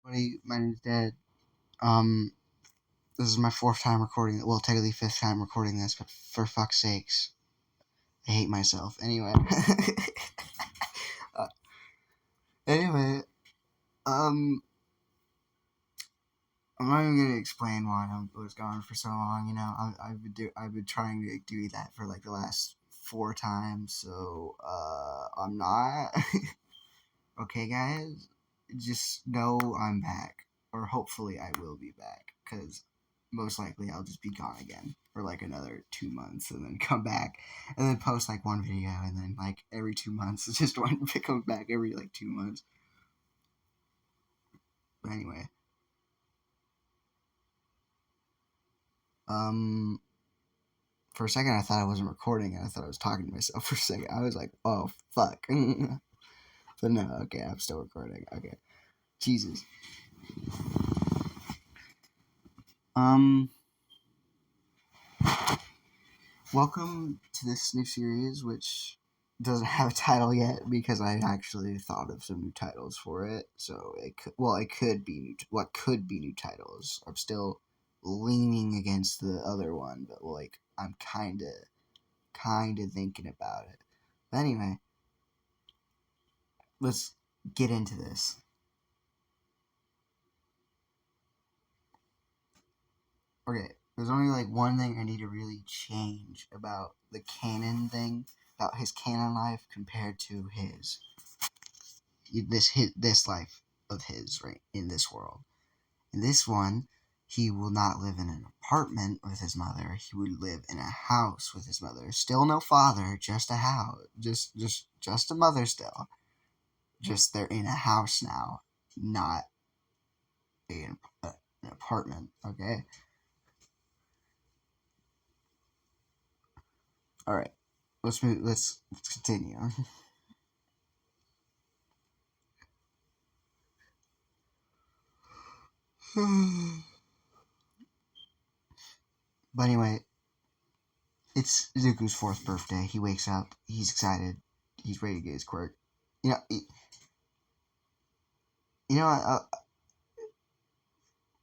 Buddy, my name's Dad. Um, this is my fourth time recording. Well, technically fifth time recording this, but for fuck's sakes, I hate myself. Anyway, uh, anyway, um, I'm not even gonna explain why I was gone for so long. I've been trying to do that for like the last 4 times, so I'm not. Okay, guys, just know I'm back, or hopefully I will be back, because most likely I'll just be gone again for like another 2 months, and then come back, and then post like one video, and then like every 2 months, it's just one comes back every like 2 months. But anyway, for a second I thought I wasn't recording, and I thought I was talking to myself for a second. I was like, oh fuck, but no, okay, I'm still recording. Okay, Jesus. Welcome to this new series, which doesn't have a title yet because I actually thought of some new titles for it. So it could be what could be new titles. I'm still leaning against the other one, but like I'm kind of thinking about it. But anyway, let's get into this. Okay, there's only like one thing I need to really change about the canon thing, about his canon life compared to this life of his, right, in this world. In this one, he will not live in an apartment with his mother. He would live in a house with his mother. Still no father, just a house. Just a mother still. Just they're in a house now, not an apartment, okay? Alright. Let's continue. But anyway, it's Zuko's 4th birthday. He wakes up. He's excited. He's ready to get his quirk. You know,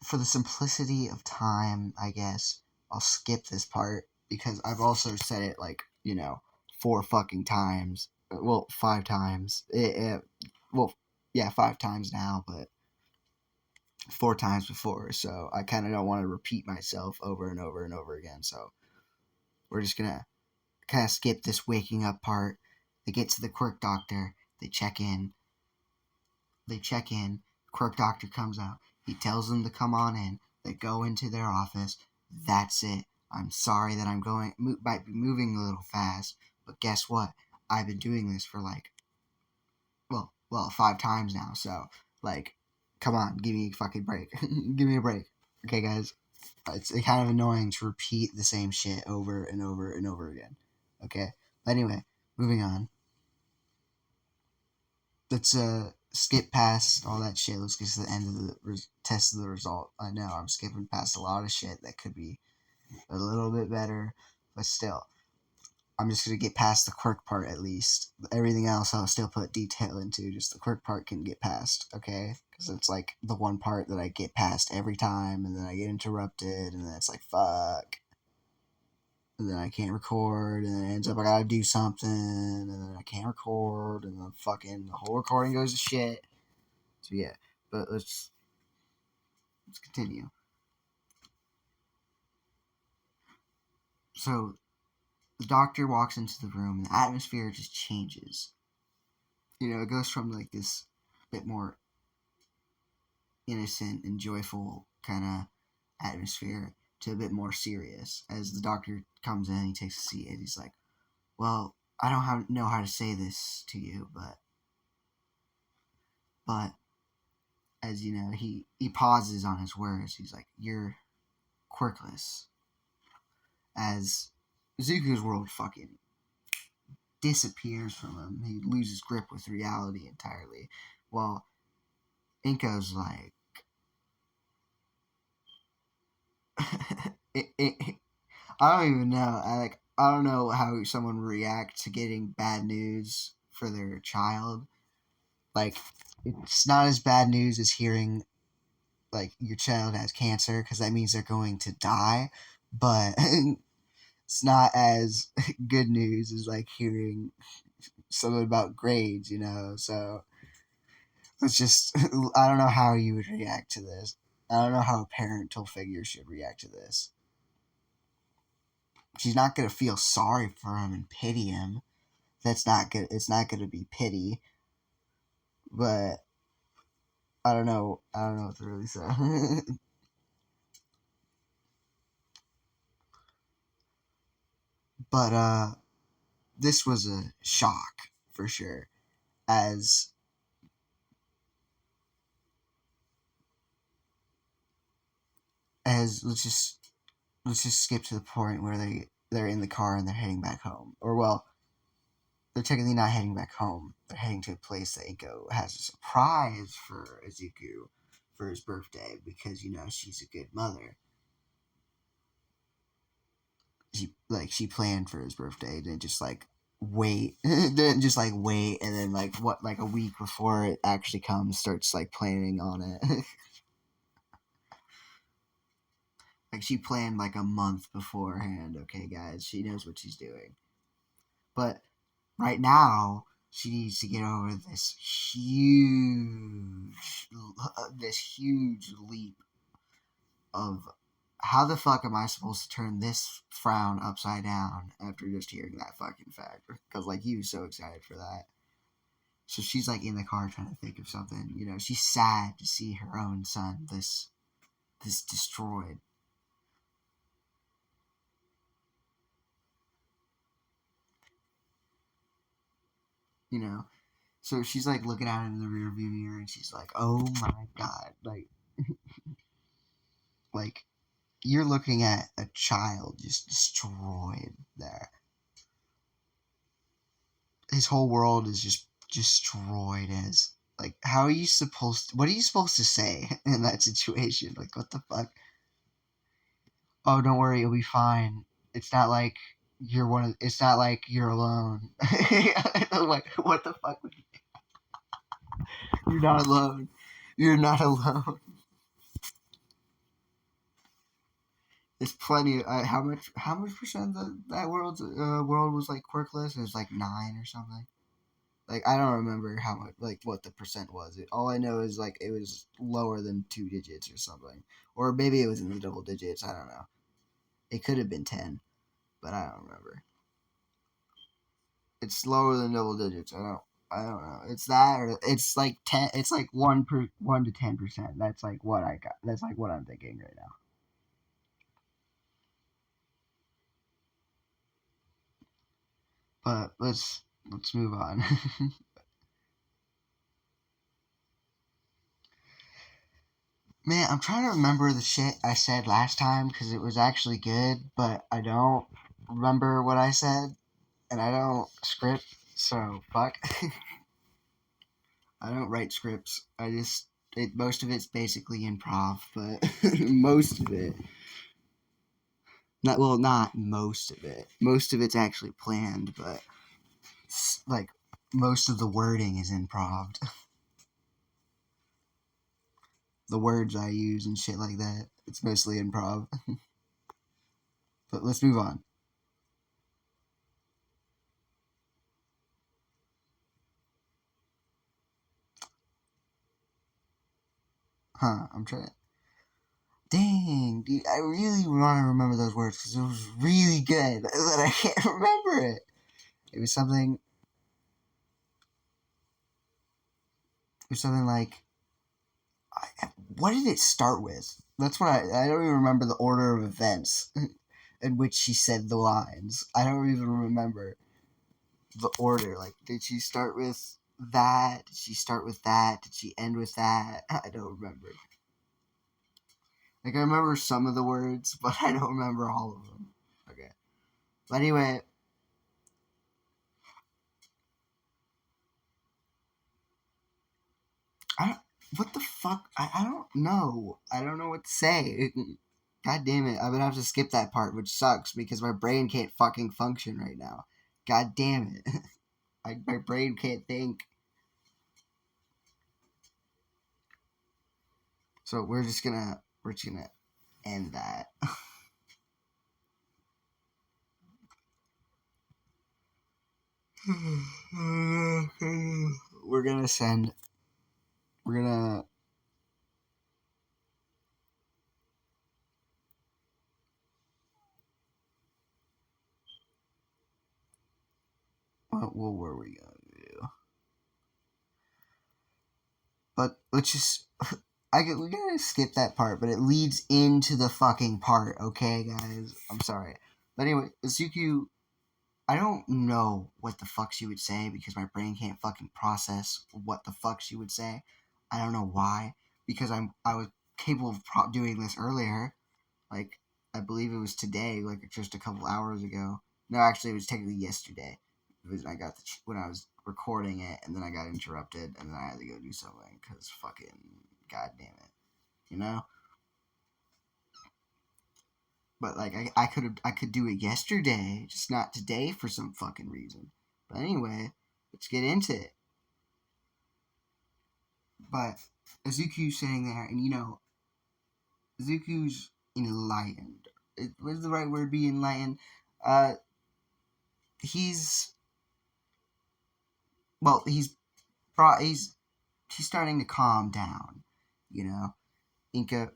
for the simplicity of time, I guess I'll skip this part because I've also said it like 4 fucking times. Well, 5 times. Well, yeah, 5 times now, but 4 times before. So I kind of don't want to repeat myself over and over and over again. So we're just gonna kind of skip this waking up part. They get to the quirk doctor. They check in. Quirk doctor comes out. He tells them to come on in. They go into their office. That's it. I'm sorry that might be moving a little fast, but guess what? I've been doing this for like, well, 5 times now. So like, come on, give me a fucking break. Give me a break, okay, guys? It's kind of annoying to repeat the same shit over and over and over again. Okay, but anyway, moving on. Let's skip past all that shit. Let's get to the end of the test of the result. I know I'm skipping past a lot of shit that could be a little bit better, but still, I'm just gonna get past the quirk part at least. Everything else I'll still put detail into. Just the quirk part can get past, okay? Because it's like the one part that I get past every time, and then I get interrupted, and then it's like fuck. And then I can't record, and then it ends up I gotta do something, and then I can't record, and then fucking the whole recording goes to shit. So yeah, but let's continue. So the doctor walks into the room, and the atmosphere just changes. It goes from like this bit more innocent and joyful kind of atmosphere to a bit more serious. As the doctor comes in, he takes a seat, and he's like, "Well, I don't know how to say this to you, but as you know, he pauses on his words. He's like, "You're quirkless." As Zuko's world fucking disappears from him, he loses grip with reality entirely. While Inko's like, I don't even know. I don't know how someone would react to getting bad news for their child. Like, it's not as bad news as hearing like your child has cancer because that means they're going to die, but it's not as good news as like hearing something about grades, you know. So it's just I don't know how you would react to this. I don't know how a parental figure should react to this. She's not gonna feel sorry for him and pity him. That's not good. It's not gonna be pity. But I don't know. I don't know what to really say. But this was a shock for sure. As let's just skip to the point where they're in the car and they're heading back home. Or well, they're technically not heading back home. They're heading to a place that Inko has a surprise for Izuku for his birthday because you know she's a good mother. She planned for his birthday, didn't just like wait, didn't just like wait, and then like a week before it actually comes, starts like planning on it. Like she planned like a month beforehand. Okay, guys, she knows what she's doing. But right now, she needs to get over this huge leap of how the fuck am I supposed to turn this frown upside down after just hearing that fucking fact? Because like he was so excited for that. So she's like in the car trying to think of something. You know, she's sad to see her own son this destroyed. You know, so she's like looking out in the rearview mirror and she's like, "Oh my god!" Like you're looking at a child just destroyed there. His whole world is just destroyed. As like, how are you supposed? What are you supposed to say in that situation? Like, what the fuck? Oh, don't worry, it'll be fine. It's not like you're one of. It's not like you're alone. Like, what the fuck? You're not alone. You're not alone. There's plenty. How much percent that world was like quirkless? It was like 9 or something. Like I don't remember how much, like what the percent was. All I know is like it was lower than 2 digits or something, or maybe it was in the double digits. I don't know. It could have been 10, but I don't remember. It's lower than double digits. I don't know. It's that or it's like 10. It's like 1 to 10%. That's like what I got. That's like what I'm thinking right now. But let's move on. Man, I'm trying to remember the shit I said last time because it was actually good, but I don't remember what I said, and I don't script, so fuck. I don't write scripts. Most of it's basically improv, but most of it, not most of it. Most of it's actually planned, but like most of the wording is improv. The words I use and shit like that, it's mostly improv. But let's move on. Huh? I'm trying. Dang, dude, I really want to remember those words because it was really good, but I can't remember it. It was something. It was something like. What did it start with? That's what I don't even remember the order of events in which she said the lines. I don't even remember the order. Like, did she start with that? Did she start with that? Did she end with that? I don't remember. Like, I remember some of the words, but I don't remember all of them. Okay. But anyway, I don't, what the fuck? I don't know. I don't know what to say. God damn it. I'm gonna have to skip that part, which sucks because my brain can't fucking function right now. God damn it. My brain can't think. So we're just gonna end that. we're gonna send. We're gonna. What were we gonna do? But let's just. We're gonna skip that part, but it leads into the fucking part. Okay, guys. I'm sorry, but anyway, Azuku. I don't know what the fuck she would say because my brain can't fucking process what the fuck she would say. I don't know why, because I was capable of doing this earlier. Like, I believe it was today, like just a couple hours ago. No, actually, it was technically yesterday. It was I got when I was recording it, and then I got interrupted, and then I had to go do something because fucking goddamn it, you know. But like, I could do it yesterday, just not today for some fucking reason. But anyway, let's get into it. But Izuku's sitting there, and Izuku's enlightened. What is the right word? Be enlightened. Uh, he's he's brought he's starting to calm down. You know, Inko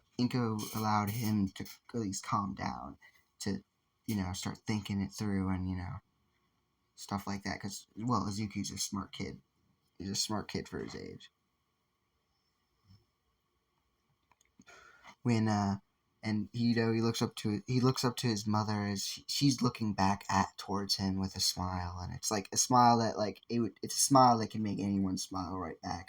allowed him to at least calm down to start thinking it through and stuff like that. Because Izuku's a smart kid. He's a smart kid for his age. When and he looks up to his mother as she's looking back at towards him with a smile, and it's like a smile that it's a smile that can make anyone smile right back.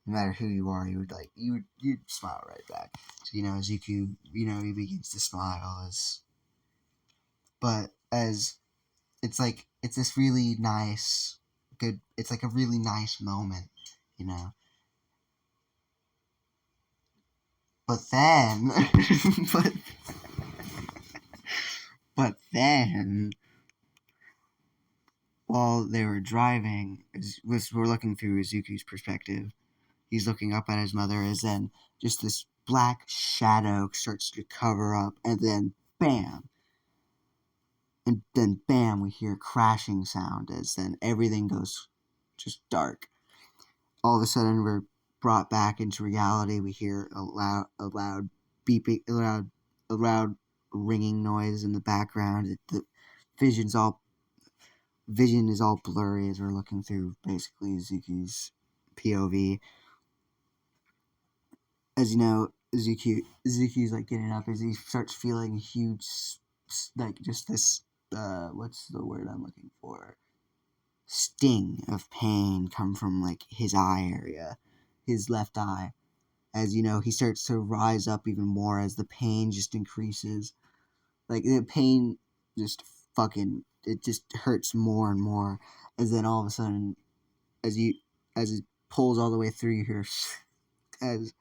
No matter who you are, you'd smile right back. So Zuku, he begins to smile as it's like it's this really nice, good. It's like a really nice moment, you know. But then, but but then, while they were driving, we're looking through Izuku's perspective. He's looking up at his mother as then just this black shadow starts to cover up, and then bam, and then bam, we hear a crashing sound as then everything goes just dark. All of a sudden, we're brought back into reality. We hear a loud beeping, a loud ringing noise in the background. The vision's all vision is all blurry as we're looking through basically Zuki's POV. As you know, Zuki's like getting up as he starts feeling a huge, like just this, what's the word I'm looking for? Sting of pain come from like his eye area, his left eye. As he starts to rise up even more as the pain just increases. Like the pain just it just hurts more and more. As then all of a sudden, as you as it pulls all the way through, you hear as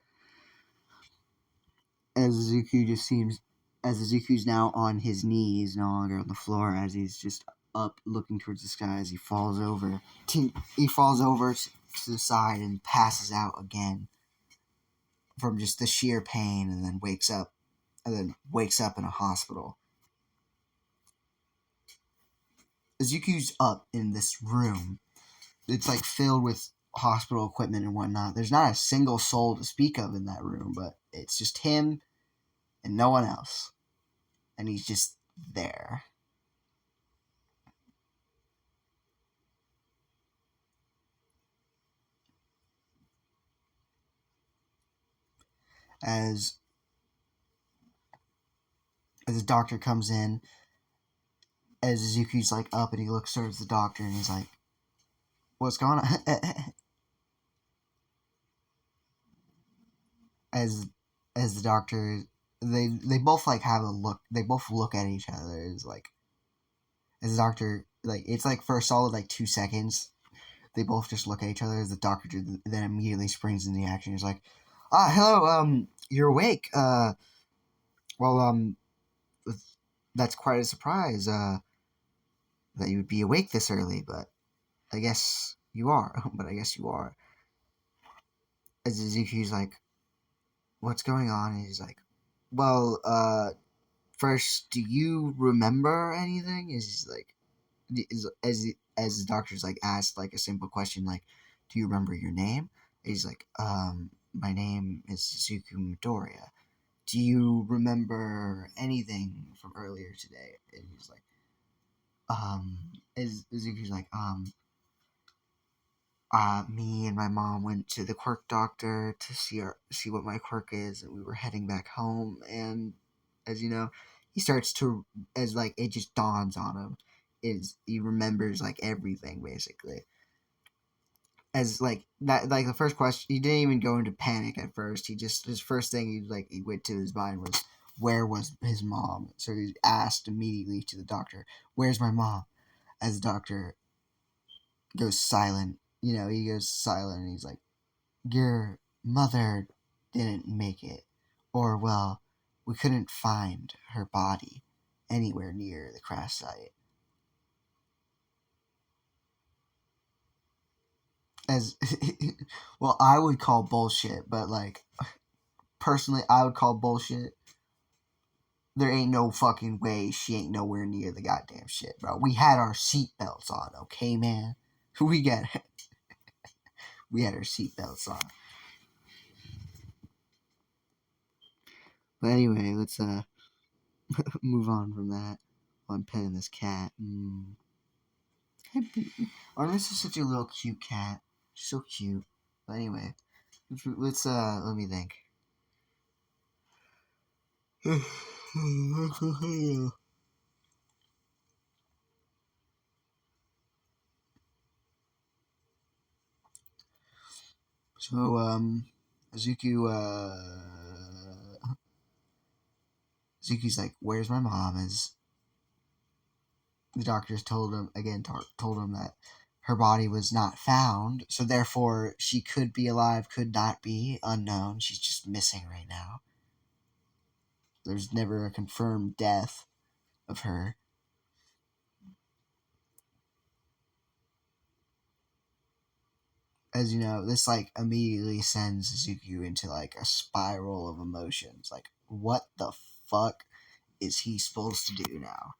Zuku just seems as Zuku's now on his knees, no longer on the floor, as he's just up looking towards the sky as he falls over. He falls over to the side and passes out again from just the sheer pain, and then wakes up in a hospital. Zuku's up in this room. It's like filled with hospital equipment and whatnot. There's not a single soul to speak of in that room, but it's just him and no one else. And he's just there. As the doctor comes in, as Zuki's like up and he looks towards the doctor and he's like, "What's going on?" as the doctor, they both like have a look. They both look at each other as like as the doctor like it's like for a solid like 2 seconds. They both just look at each other as the doctor then immediately springs into action. He's like, hello, you're awake. Well, that's quite a surprise. That you would be awake this early, but I guess you are. But I guess you are. As Ezekiel's like, what's going on? And he's like, well, first, do you remember anything? Is he's like, as the doctor's like asked like a simple question like, do you remember your name? And he's like, my name is Suzuki Midoriya. Do you remember anything from earlier today? And he's like, as Suzuki's like, me and my mom went to the quirk doctor to see what my quirk is, and we were heading back home. And as you know, he starts to as like it just dawns on him, is he remembers like everything basically. As like that, like the first question, he didn't even go into panic at first. He just his first thing he went to his mind was where was his mom. So he asked immediately to the doctor, "Where's my mom?" As the doctor goes silent, he goes silent and he's like, your mother didn't make it. Or, well, we couldn't find her body anywhere near the crash site. As, well, I would call bullshit, but, like, personally, I would call bullshit. There ain't no fucking way she ain't nowhere near the goddamn shit, bro. We had our seatbelts on, okay, man? We got we had our seatbelts on. But anyway, let's move on from that. While I'm petting this cat. Artemis is such a little cute cat. She's so cute. But anyway, let's let me think. So Azuki Azuki's like, "Where's my mom?" As the doctors told him again, told him that her body was not found, so therefore she could be alive, could not be, unknown. She's just missing right now. There's never a confirmed death of her. As you know, this like immediately sends Suzuki into like a spiral of emotions. Like, what the fuck is he supposed to do now?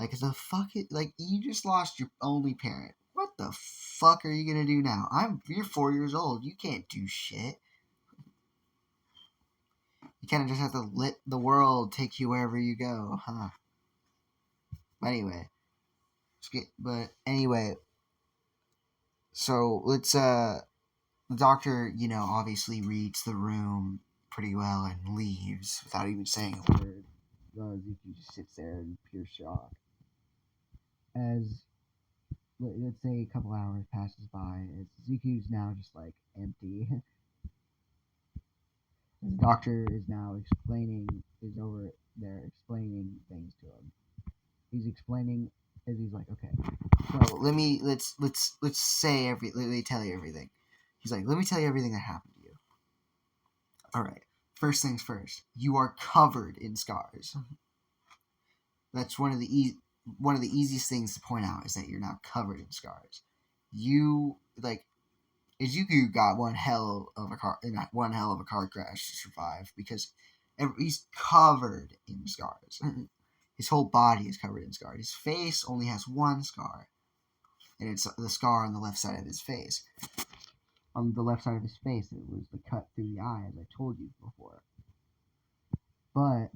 Like, the fuck it, like you just lost your only parent. What the fuck are you gonna do now? You're 4 years old. You can't do shit. You kind of just have to let the world take you wherever you go, huh? But anyway, so let's the doctor, obviously reads the room pretty well and leaves without even saying a word. Zuki just sits there in pure shock. As, let's say, a couple hours passes by, as Zuki's now just like empty. The doctor is now is over there explaining things to him. He's explaining as he's like, okay, so let's say let me tell you everything. He's like, let me tell you everything that happened to you. All right. First things first. You are covered in scars. That's one of the easiest things to point out is that you're now covered in scars. You like Izuku got one hell of a car crash to survive because he's covered in scars. His whole body is covered in scars. His face only has one scar, and it's the scar on the left side of his face. On the left side of his face, it was the cut through the eye, as I told you before. But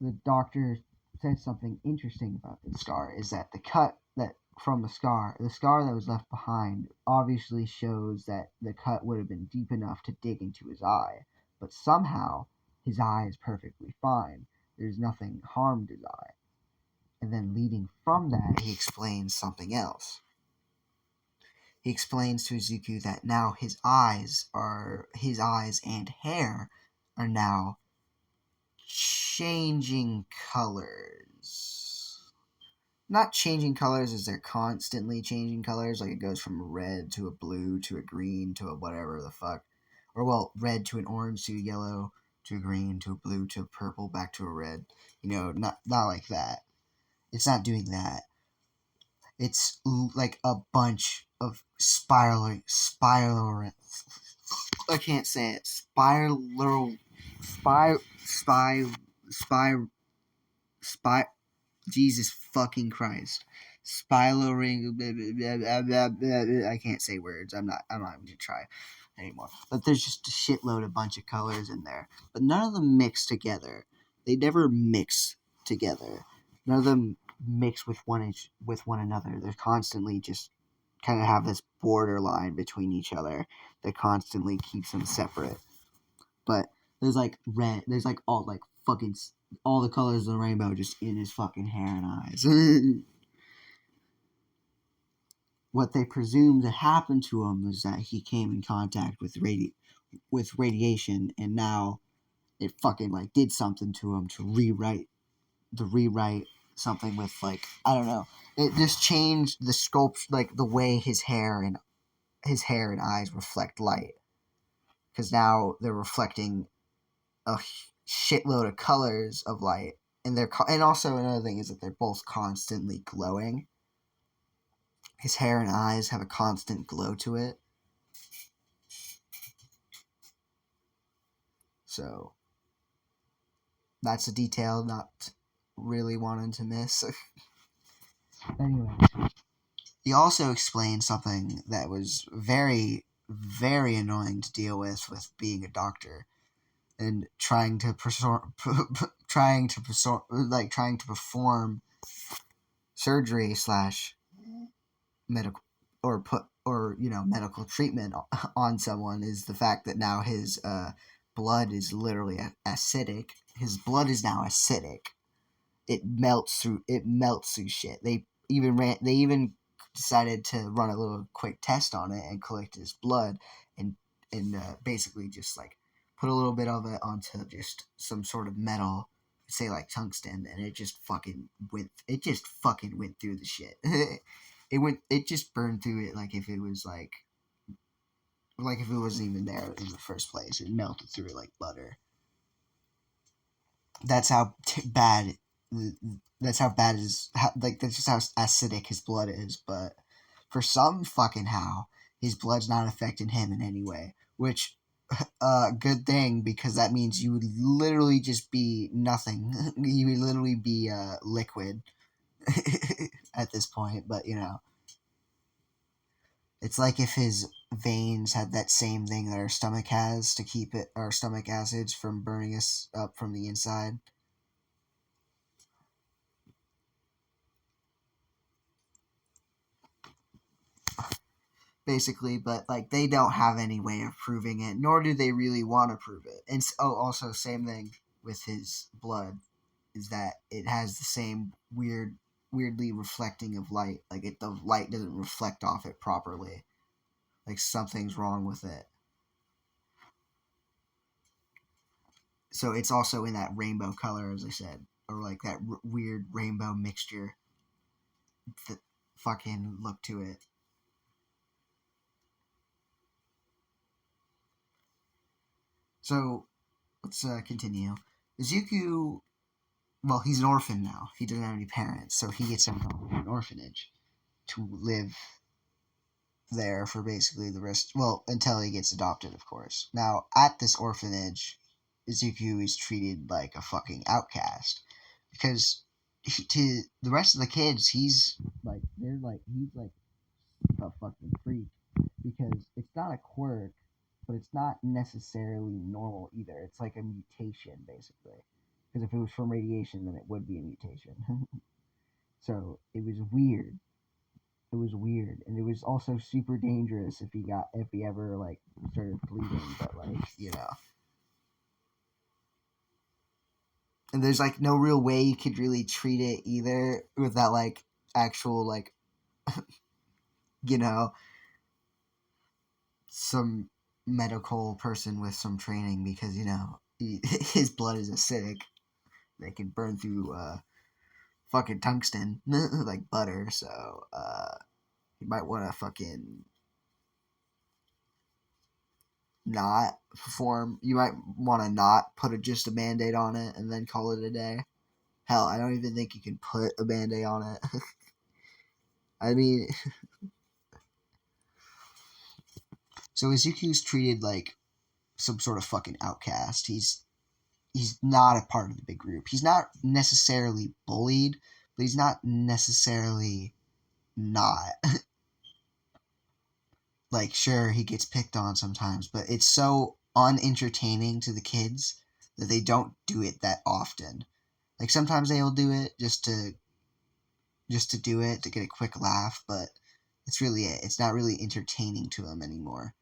the doctor said something interesting about this scar is that the cut that from the scar that was left behind obviously shows that the cut would have been deep enough to dig into his eye, but somehow his eye is perfectly fine. There's nothing harmed his eye. And then leading from that, he explains something else. He explains to Izuku that now his eyes and hair are now changing colors. Not changing colors as they're constantly changing colors, like it goes from a red to a blue to a green to a whatever the fuck. Or, well, red to an orange to a yellow to a green to a blue to a purple back to a red. Not like that. It's not doing that. It's like a bunch of spiraling. I can't say it. Spiral. spy, spy, spy, spy. Jesus fucking Christ. Spiraling. I can't say words. I'm not even gonna try anymore. But there's just a shitload, a bunch of colors in there. But none of them mix together. They never mix together. None of them mix with one another. They're constantly just kind of have this borderline between each other that constantly keeps them separate. But there's like red. There's like all like fucking all the colors of the rainbow just in his fucking hair and eyes. What they presume that happened to him is that he came in contact with radiation, and now it fucking like did something to him to rewrite something with like I don't know. It just changed the sculpt, like the way his hair and eyes reflect light, because now they're reflecting a shitload of colors of light, and and also another thing is that they're both constantly glowing. His hair and eyes have a constant glow to it. So that's a detail not really wanting to miss. Anyway, he also explained something that was very, very annoying to deal with being a doctor and trying to perform surgery slash medical medical treatment on someone, is the fact that now his blood is literally acidic. His blood is now acidic. It melts through shit. They even decided to run a little quick test on it and collect his blood and basically just like put a little bit of it onto just some sort of metal, say like tungsten, and it just fucking went through the shit. It just burned through it like if it was like if it wasn't even there in the first place. It melted through it like butter. That's how bad. That's how bad that's just how acidic his blood is. But for some fucking how, his blood's not affecting him in any way. Which, good thing, because that means you would literally just be nothing. You would literally be liquid at this point. But it's like if his veins had that same thing that our stomach has to keep our stomach acids from burning us up from the inside. Basically, but like they don't have any way of proving it, nor do they really want to prove it. And also same thing with his blood, is that it has the same weirdly reflecting of light. Like the light doesn't reflect off it properly. Like something's wrong with it. So it's also in that rainbow color, as I said, or like that weird rainbow mixture that fucking look to it. So let's continue. Izuku, well, he's an orphan now. He doesn't have any parents, so he gets sent to an orphanage to live there for basically the rest. Well, until he gets adopted, of course. Now, at this orphanage, Izuku is treated like a fucking outcast because to the rest of the kids, he's like he's like a fucking freak, because it's not a quirk, but it's not necessarily normal either. It's like a mutation, basically. Because if it was from radiation, then it would be a mutation. So it was weird. It was weird, and it was also super dangerous if he ever like started bleeding. But and there's like no real way you could really treat it either without like actual like you know some medical person with some training, because his blood is acidic. They can burn through fucking tungsten like butter. So you might want to fucking not perform. You might want to not put just a band-aid on it and then call it a day. Hell, I don't even think you can put a band-aid on it. I mean, so Izuku's treated like some sort of fucking outcast. he's not a part of the big group. He's not necessarily bullied, but he's not necessarily not. Like, sure, he gets picked on sometimes, but it's so unentertaining to the kids that they don't do it that often. Like, sometimes they'll do it just to do it to get a quick laugh, but it's really it. It's not really entertaining to them anymore.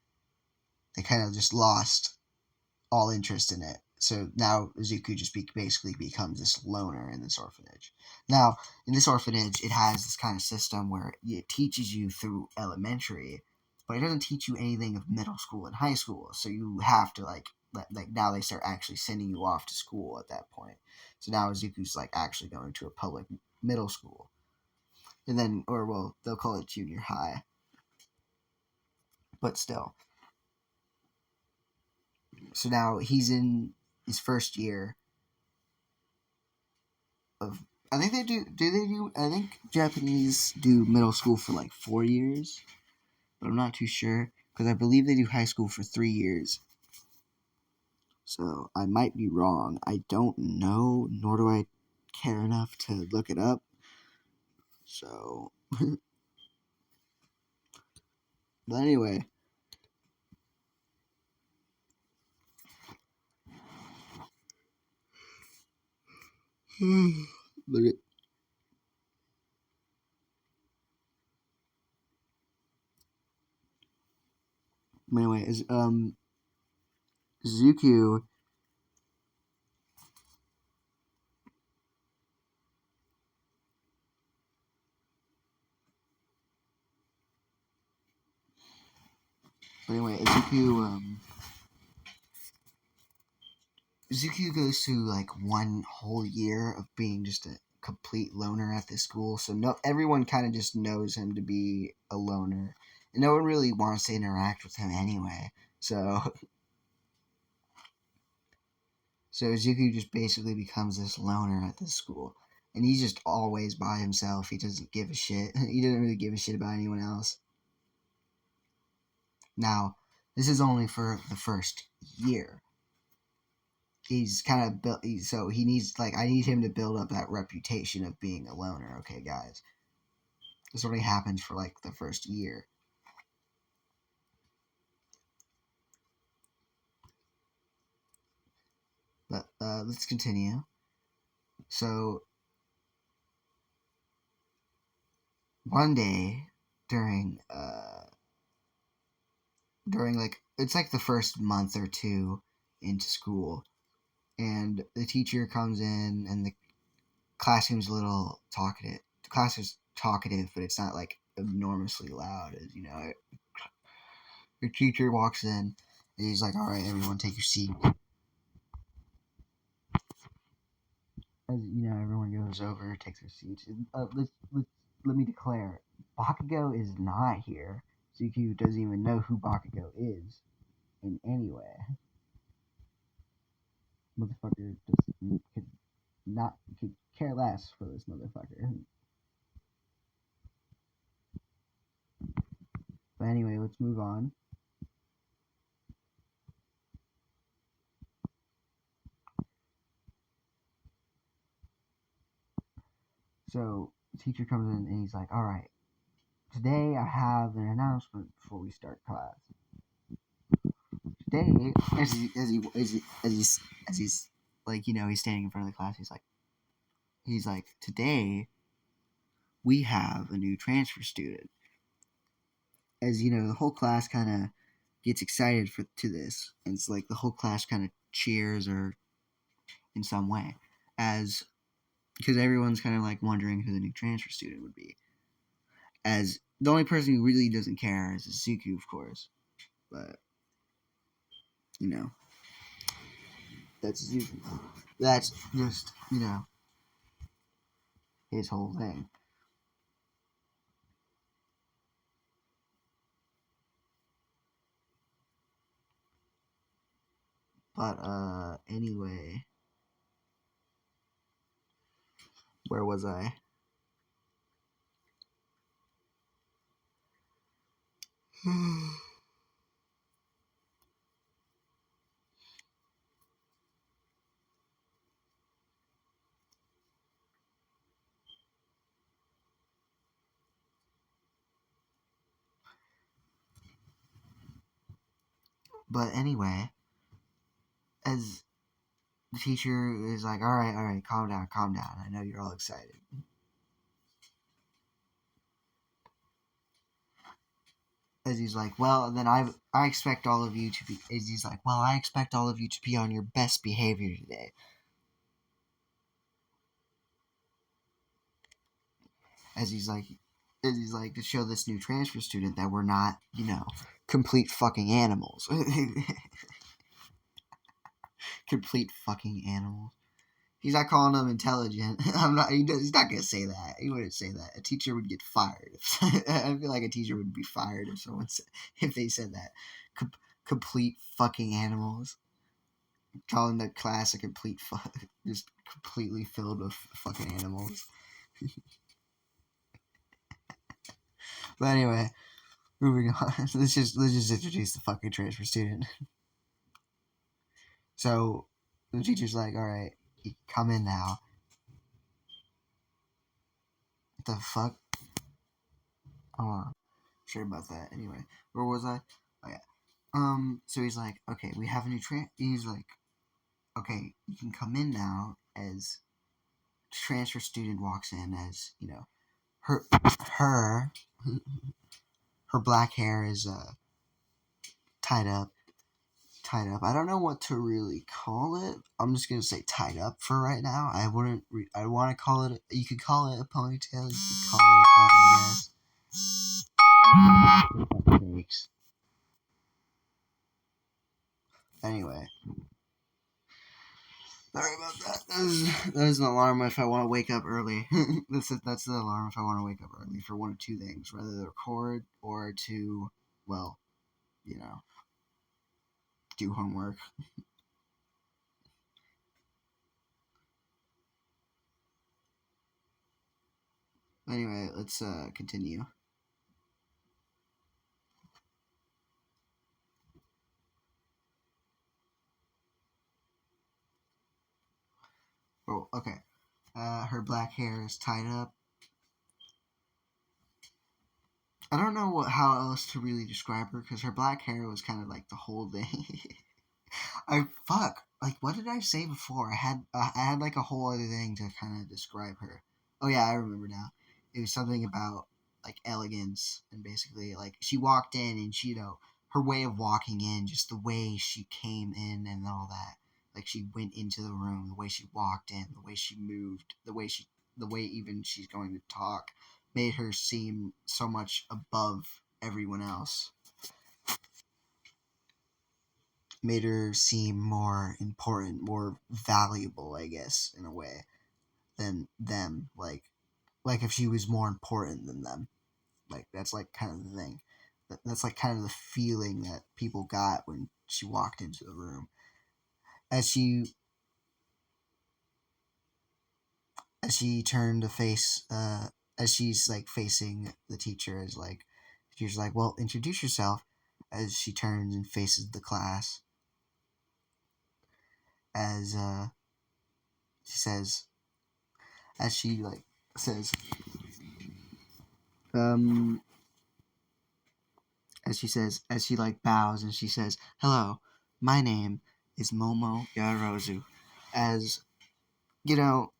They kind of just lost all interest in it. So now Izuku just basically becomes this loner in this orphanage. Now, in this orphanage, it has this kind of system where it teaches you through elementary, but it doesn't teach you anything of middle school and high school. So you have to like now they start actually sending you off to school at that point. So now Izuku's like actually going to a public middle school, and then or well they'll call it junior high, but still. So now he's in his first year of. I think they do. Do they do? I think Japanese do middle school for like 4 years, but I'm not too sure because I believe they do high school for 3 years. So I might be wrong. I don't know, nor do I care enough to look it up. So, but anyway, look at. Anyway, is Zuku. Anyway, Zuki goes through like one whole year of being just a complete loner at this school, so no, everyone kind of just knows him to be a loner, and no one really wants to interact with him anyway. So, so Zuki just basically becomes this loner at this school, and he's just always by himself. He doesn't give a shit. He doesn't really give a shit about anyone else. Now, this is only for the first year. He's kind of built, so he needs like I need him to build up that reputation of being a loner. Okay, guys, this only happens for like the first year. But let's continue. So one day during during like it's like the first month or two into school, and the teacher comes in, and the classroom's a little talkative. The class is talkative, but it's not like enormously loud. As you know, the teacher walks in, and he's like, "All right, everyone, take your seat." As you know, everyone goes over, takes their seats. Let me declare, Bakugo is not here. Zuki doesn't even know who Bakugo is in any way. Motherfucker just could care less for this motherfucker. But anyway, let's move on. So the teacher comes in and he's like, "All right, today I have an announcement before we start class. Today, as he's like, you know, he's standing in front of the class. He's like, today we have a new transfer student." As you know, the whole class kind of gets excited for to this, and it's like the whole class kind of cheers or in some way, as because everyone's kind of like wondering who the new transfer student would be. As the only person who really doesn't care is Suku, of course, but you know that's Suku. That's just his whole thing. But anyway, where was I? But anyway, as the teacher is like, all right, calm down. I know you're all excited. As he's like, well, then I expect all of you to be. As he's like, well, I expect all of you to be on your best behavior today. As he's like, to show this new transfer student that we're not, complete fucking animals. Complete fucking animals. He's not calling them intelligent. He's not gonna say that. He wouldn't say that. A teacher would get fired. I feel like a teacher would be fired if they said that. Complete fucking animals. Calling the class a complete just completely filled with fucking animals. But anyway, moving on. Let's just introduce the fucking transfer student. So the teacher's like, all right, you come in now. What the fuck? Oh, sure about that. Anyway, where was I? Oh yeah. So he's like, okay, we have a new he's like, okay, you can come in now. As transfer student walks in, as her her her black hair is tied up. I don't know what to really call it. I'm just gonna say tied up for right now. I wouldn't. I want to call it. You could call it a ponytail. You could call it a bun, I guess. Anyway, sorry about that. That is an alarm if I want to wake up early. That's the alarm if I want to wake up early for one of two things: whether to record or to, well, do homework. Anyway, let's continue. Oh, okay. Her black hair is tied up. I don't know how else to really describe her because her black hair was kind of like the whole thing. Like what did I say before? I had like a whole other thing to kind of describe her. Oh yeah, I remember now. It was something about like elegance and basically like she walked in and she her way of walking in, just the way she came in and all that. Like she went into the room, the way she walked in, the way she moved, the way even she's going to talk made her seem so much above everyone else. Made her seem more important, more valuable, I guess, in a way, than them. Like if she was more important than them. Like that's like kind of the thing. That's like kind of the feeling that people got when she walked into the room. As she turned to face, as she's like facing the teacher, is like, the teacher's like, well, introduce yourself. As she turns and faces the class, as she says, as she like says, um, as she like bows and she says, "Hello, my name is Momo Yarozu." As you know,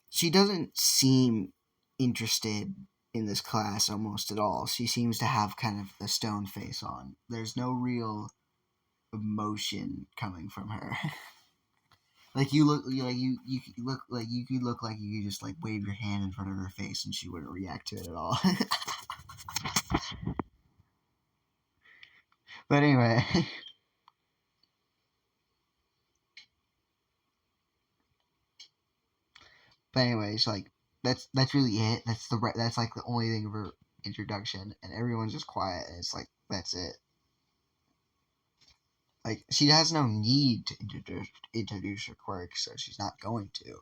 she doesn't seem interested in this class almost at all. She seems to have kind of a stone face on. There's no real emotion coming from her. Like you look like you look like you could look like you could just like wave your hand in front of her face and she wouldn't react to it at all. But anyway, it's like that's really it. That's like the only thing of her introduction, and everyone's just quiet. And it's like that's it. Like she has no need to introduce her quirk, so she's not going to.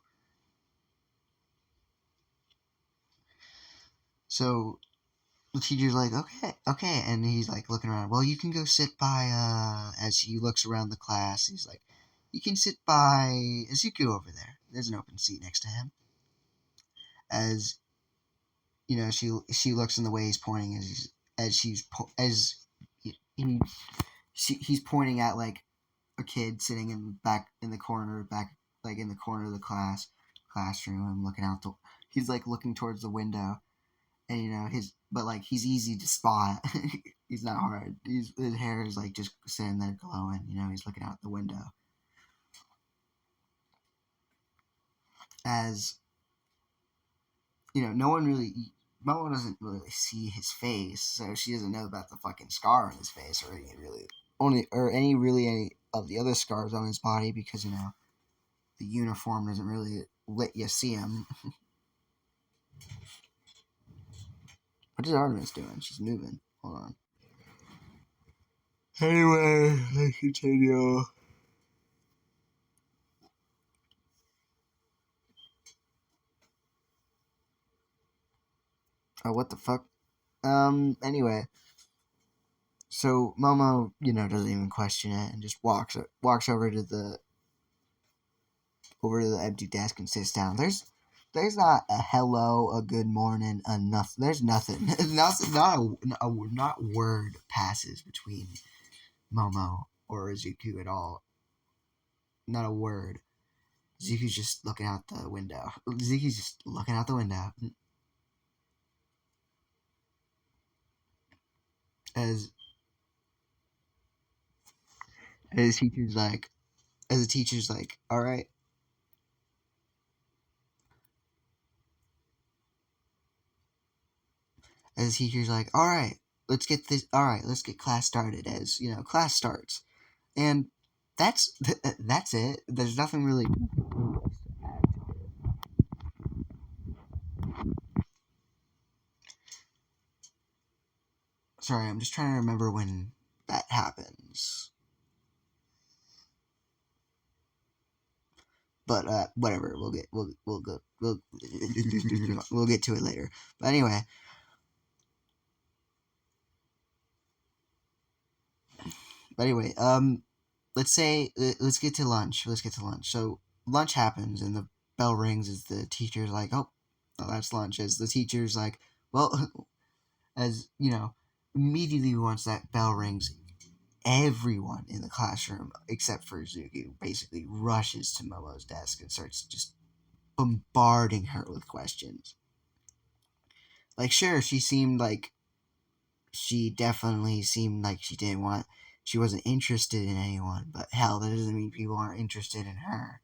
So the teacher's like, okay, and he's like looking around. Well, you can go sit by. As he looks around the class, he's like, you can sit by Izuku over there. There's an open seat next to him. As she looks in the way he's pointing as she's as he, he's pointing at like a kid sitting in the corner in the corner of the classroom and looking out the. He's like looking towards the window, and he's easy to spot. He's not hard. His hair is like just sitting there glowing. He's looking out the window. As no one really. Momo doesn't really see his face, so she doesn't know about the fucking scar on his face or any of the other scars on his body because the uniform doesn't really let you see him. What is Artemis doing? She's moving. Hold on. Anyway, let's continue. Oh, what the fuck? Anyway. So Momo, doesn't even question it and just walks over to the empty desk and sits down. There's not a hello, a good morning, a nothing. There's nothing. Not word passes between Momo or Izuku at all. Not a word. Izuku's just looking out the window. As the teacher's like, all right. As the teacher's like, all right, let's get class started. As class starts, and that's it. There's nothing really. Sorry, I'm just trying to remember when that happens. But whatever, we'll get to it later. But anyway, let's get to lunch. So lunch happens and the bell rings as the teacher's like, oh, that's lunch. As the teacher's like, well, as immediately once that bell rings, everyone in the classroom except for Zuki basically rushes to Momo's desk and starts just bombarding her with questions. Like, sure, she definitely seemed like she wasn't interested in anyone, but hell, that doesn't mean people aren't interested in her.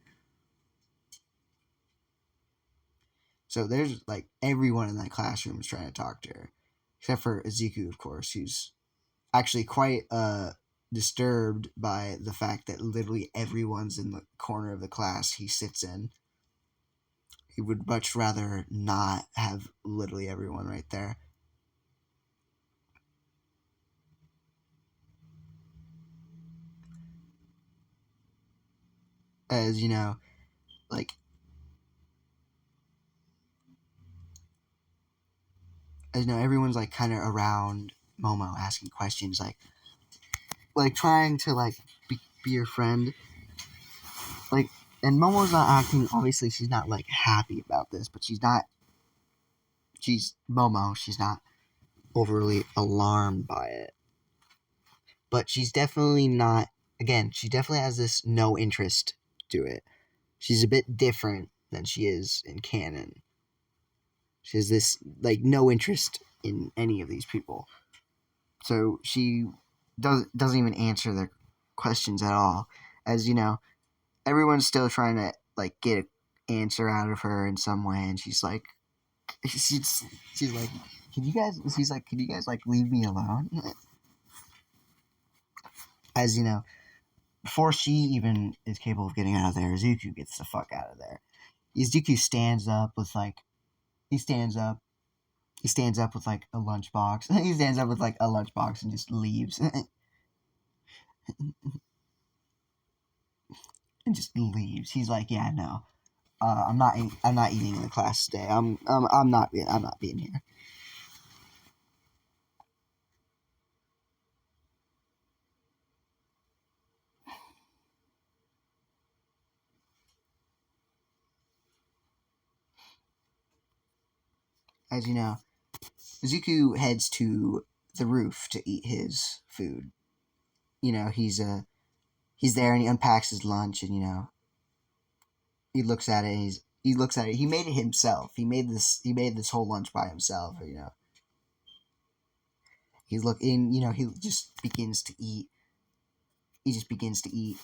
So there's like everyone in that classroom is trying to talk to her, except for Izuku, of course, who's actually quite disturbed by the fact that literally everyone's in the corner of the class he sits in. He would much rather not have literally everyone right there. As like everyone's like kind of around Momo asking questions, like trying to like be your friend, like. And Momo's not acting. Obviously, she's not like happy about this, but she's not. She's Momo. She's not overly alarmed by it, but she's definitely not. Again, she definitely has this no interest to it. She's a bit different than she is in canon. She has this like no interest in any of these people. So she doesn't even answer their questions at all. As everyone's still trying to like get an answer out of her in some way, and she's like, she's like, can you guys like leave me alone? As before she even is capable of getting out of there, Izuku gets the fuck out of there. Izuku stands up with like, he stands up with like a lunchbox. He stands up with like a lunchbox and just leaves. And just leaves. He's like, yeah, no, I'm not eating in the class today. I'm not being here. As Izuku heads to the roof to eat his food. he's there and he unpacks his lunch and he looks at it and he looks at it. He made it himself. He made this whole lunch by himself. He's looking. He just begins to eat. He just begins to eat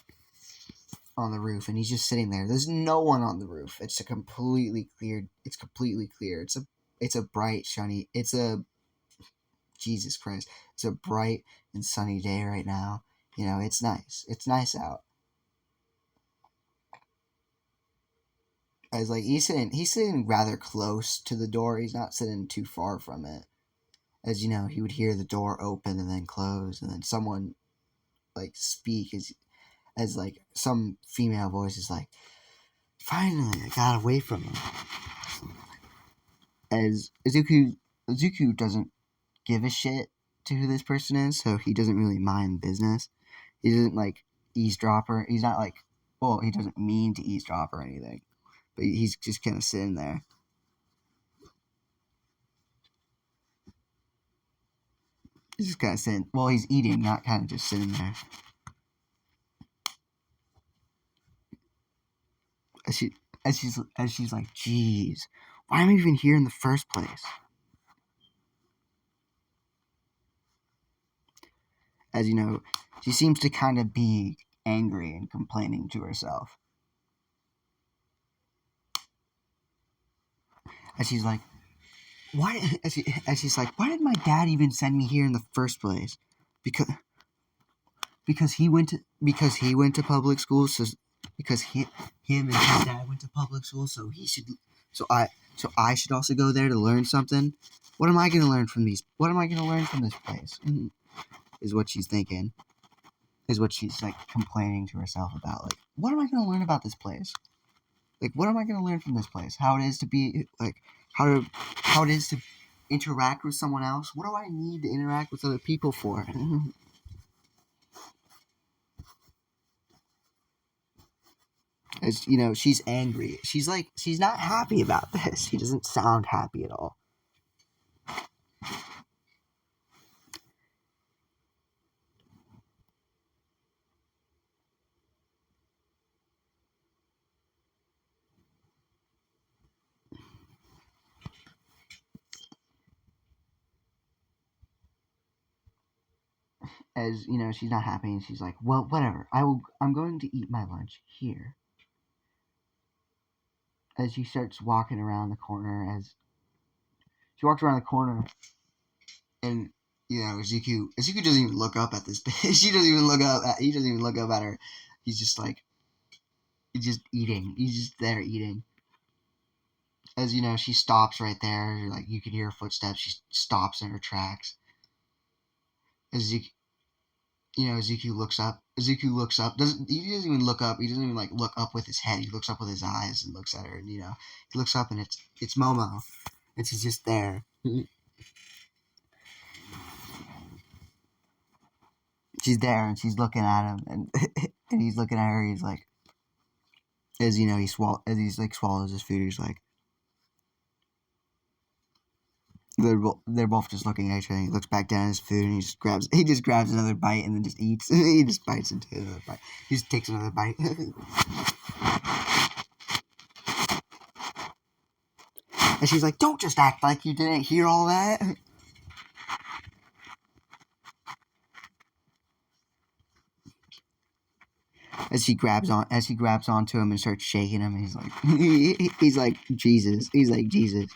on the roof, and he's just sitting there. There's no one on the roof. It's completely clear. It's completely clear. It's a bright, shiny. It's a Jesus Christ. It's a bright and sunny day right now. It's nice. It's nice out. As like he's sitting rather close to the door. He's not sitting too far from it. As he would hear the door open and then close, and then someone like speak as like some female voice is like, "Finally, I got away from him." As Izuku doesn't give a shit to who this person is, so he doesn't really mind business. He doesn't like eavesdropper. He's not like, well, he doesn't mean to eavesdrop or anything, but he's just kind of sitting there. He's just kind of sitting. Well, he's eating, not kind of just sitting there. As she's like, "Geez, why am I even here in the first place?" As she seems to kind of be angry and complaining to herself. As she's like, "Why?" As she's like, "Why did my dad even send me here in the first place?" Because he went to public school, so because him and his dad went to public school, so I should also go there to learn something. What am I going to learn from these? What am I going to learn from this place? Is what she's thinking. Is what she's like complaining to herself about. Like, what am I going to learn about this place? Like, what am I going to learn from this place? How it is to be like, how it is to interact with someone else. What do I need to interact with other people for? As she's angry. She's not happy about this. She doesn't sound happy at all. As she's not happy, and she's like, "Well, whatever. I'm going to eat my lunch here." As she starts walking around the corner, as she walks around the corner, and Ezekiel doesn't even look up at this. She doesn't even look up. He doesn't even look up at her. He's just like, he's just eating. He's just there eating. As she stops right there. Like you can hear her footsteps. She stops in her tracks. Ezekiel, Ezekiel looks up. Ezekiel looks up. He doesn't even look up. He doesn't even like look up with his head. He looks up with his eyes and looks at her. And he looks up and it's Momo, and she's just there. She's there and she's looking at him, and and he's looking at her. He's like, as as he's like swallows his food. He's like, they're both just looking at each other. He looks back down at his food and he just grabs another bite and then just eats. He just bites into another bite. He just takes another bite. And she's like, "Don't just act like you didn't hear all that." As he grabs onto him and starts shaking him, and he's like, he's like Jesus. He's like Jesus.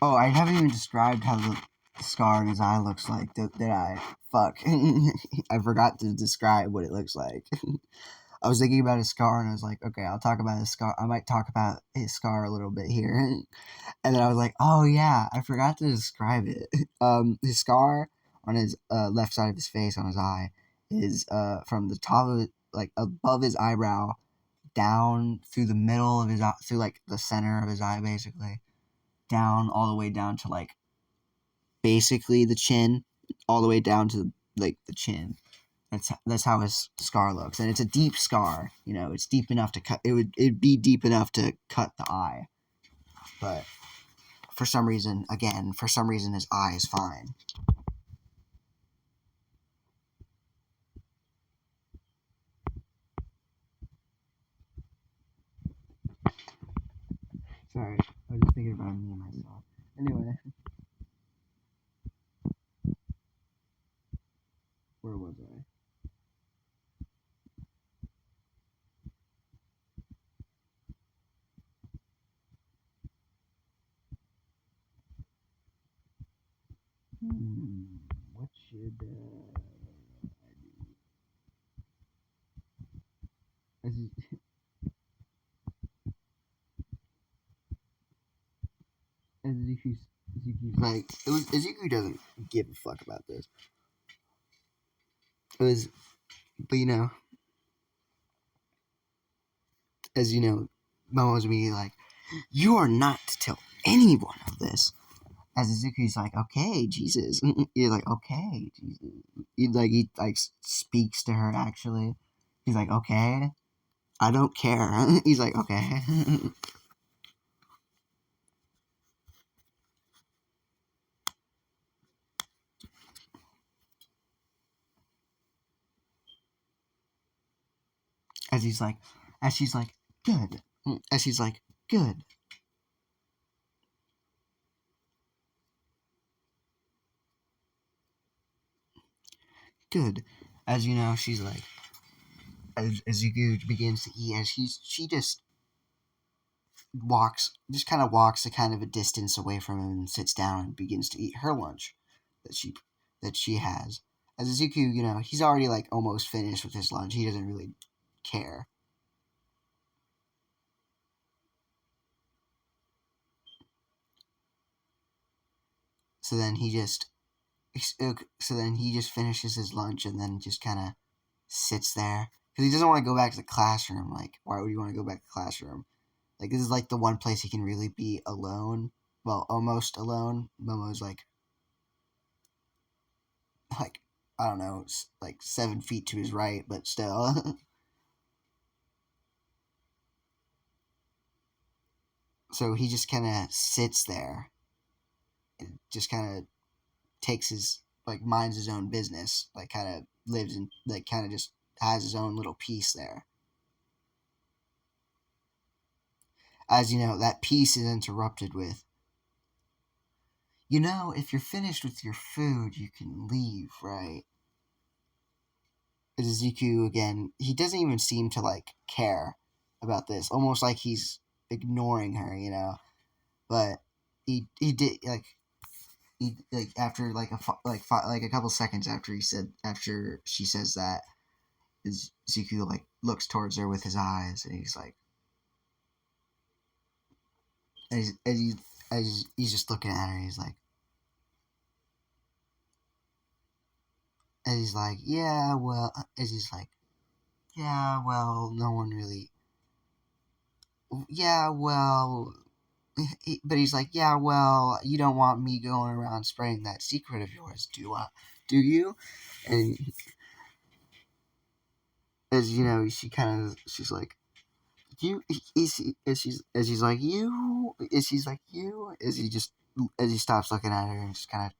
Oh, I haven't even described how the scar in his eye looks like. Did I? Fuck. I forgot to describe what it looks like. I was thinking about his scar, and I was like, okay, I'll talk about his scar. I might talk about his scar a little bit here. And then I was like, oh yeah, I forgot to describe it. His scar on his left side of his face, on his eye, is from the top of it, like above his eyebrow, down through the middle of his eye, through like the center of his eye, basically, down all the way down to like basically the chin, all the way down to like the chin. That's how his scar looks, and it's a deep scar. It's deep enough to cut. It'd be deep enough to cut the eye, but for some reason, his eye is fine. Sorry, I was just thinking about me and myself. Anyway, where was I? What should I do? Ezekiel's like, Ezekiel doesn't give a fuck about this. It was, but as you know, Momo was immediately like, "You are not to tell anyone of this." As Ezekiel's like, "Okay, Jesus," you're like, "Okay, Jesus." He speaks to her actually. He's like, "Okay, I don't care." He's like, "Okay." as he's like, as she's like, "Good." As he's like, "Good." Good. As you know, she's like, as Ezekiel begins to eat, as she just kind of walks a kind of a distance away from him and sits down and begins to eat her lunch that she has. As Ezekiel, he's already like almost finished with his lunch. He doesn't really care. So then he just finishes his lunch and then just kind of sits there because he doesn't want to go back to the classroom. Like, why would you want to go back to the classroom? Like, this is like the one place he can really be alone. Well, almost alone. Momo's like I don't know, like 7 feet to his right, but still. So he just kind of sits there and just kind of takes his minds his own business, like kind of lives in kind of just has his own little piece there. As you know, that piece is interrupted with, if you're finished with your food, you can leave, right? Ezekiel again, he doesn't even seem to care about this, almost like he's ignoring her. But he did after a couple seconds after she says that, Ezekiel looks towards her with his eyes, and he's like, he's just looking at her. He's like, yeah, well, he's like, yeah, well, no one really, yeah, well, but he's like, yeah, well, you don't want me going around spreading that secret of yours, do you? And as you know, she's like, you she's like, you is she's like, you as he stops looking at her and just kind of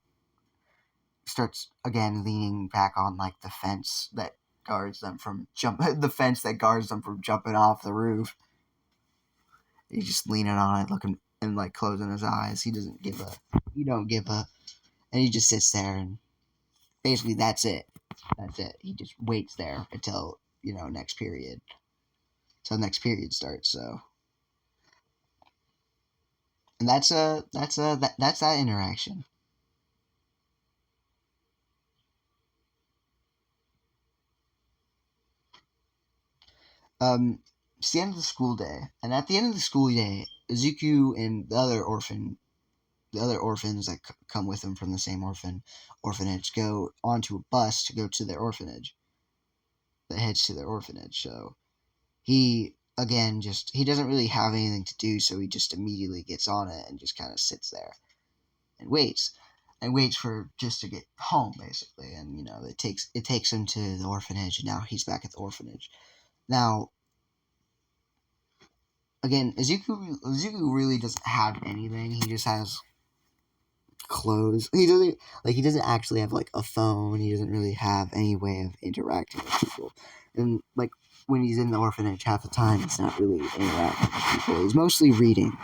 starts again leaning back on the fence that guards them from jumping off the roof. He's just leaning on it, looking and closing his eyes. He don't give a and he just sits there, and basically that's it. He just waits there until next period next period starts. So, and that's that interaction. It's the end of the school day, and at the end of the school day, Izuku and the other orphans that come with him from the same orphanage, go onto a bus to go to their orphanage. That heads to their orphanage. So he again he doesn't really have anything to do, so he just immediately gets on it and just kind of sits there and waits for just to get home basically. And it takes him to the orphanage, and now he's back at the orphanage. Now again, Izuku really doesn't have anything. He just has clothes. He doesn't actually have like a phone. He doesn't really have any way of interacting with people. And like when he's in the orphanage, half the time he's not really interacting with people. He's mostly reading.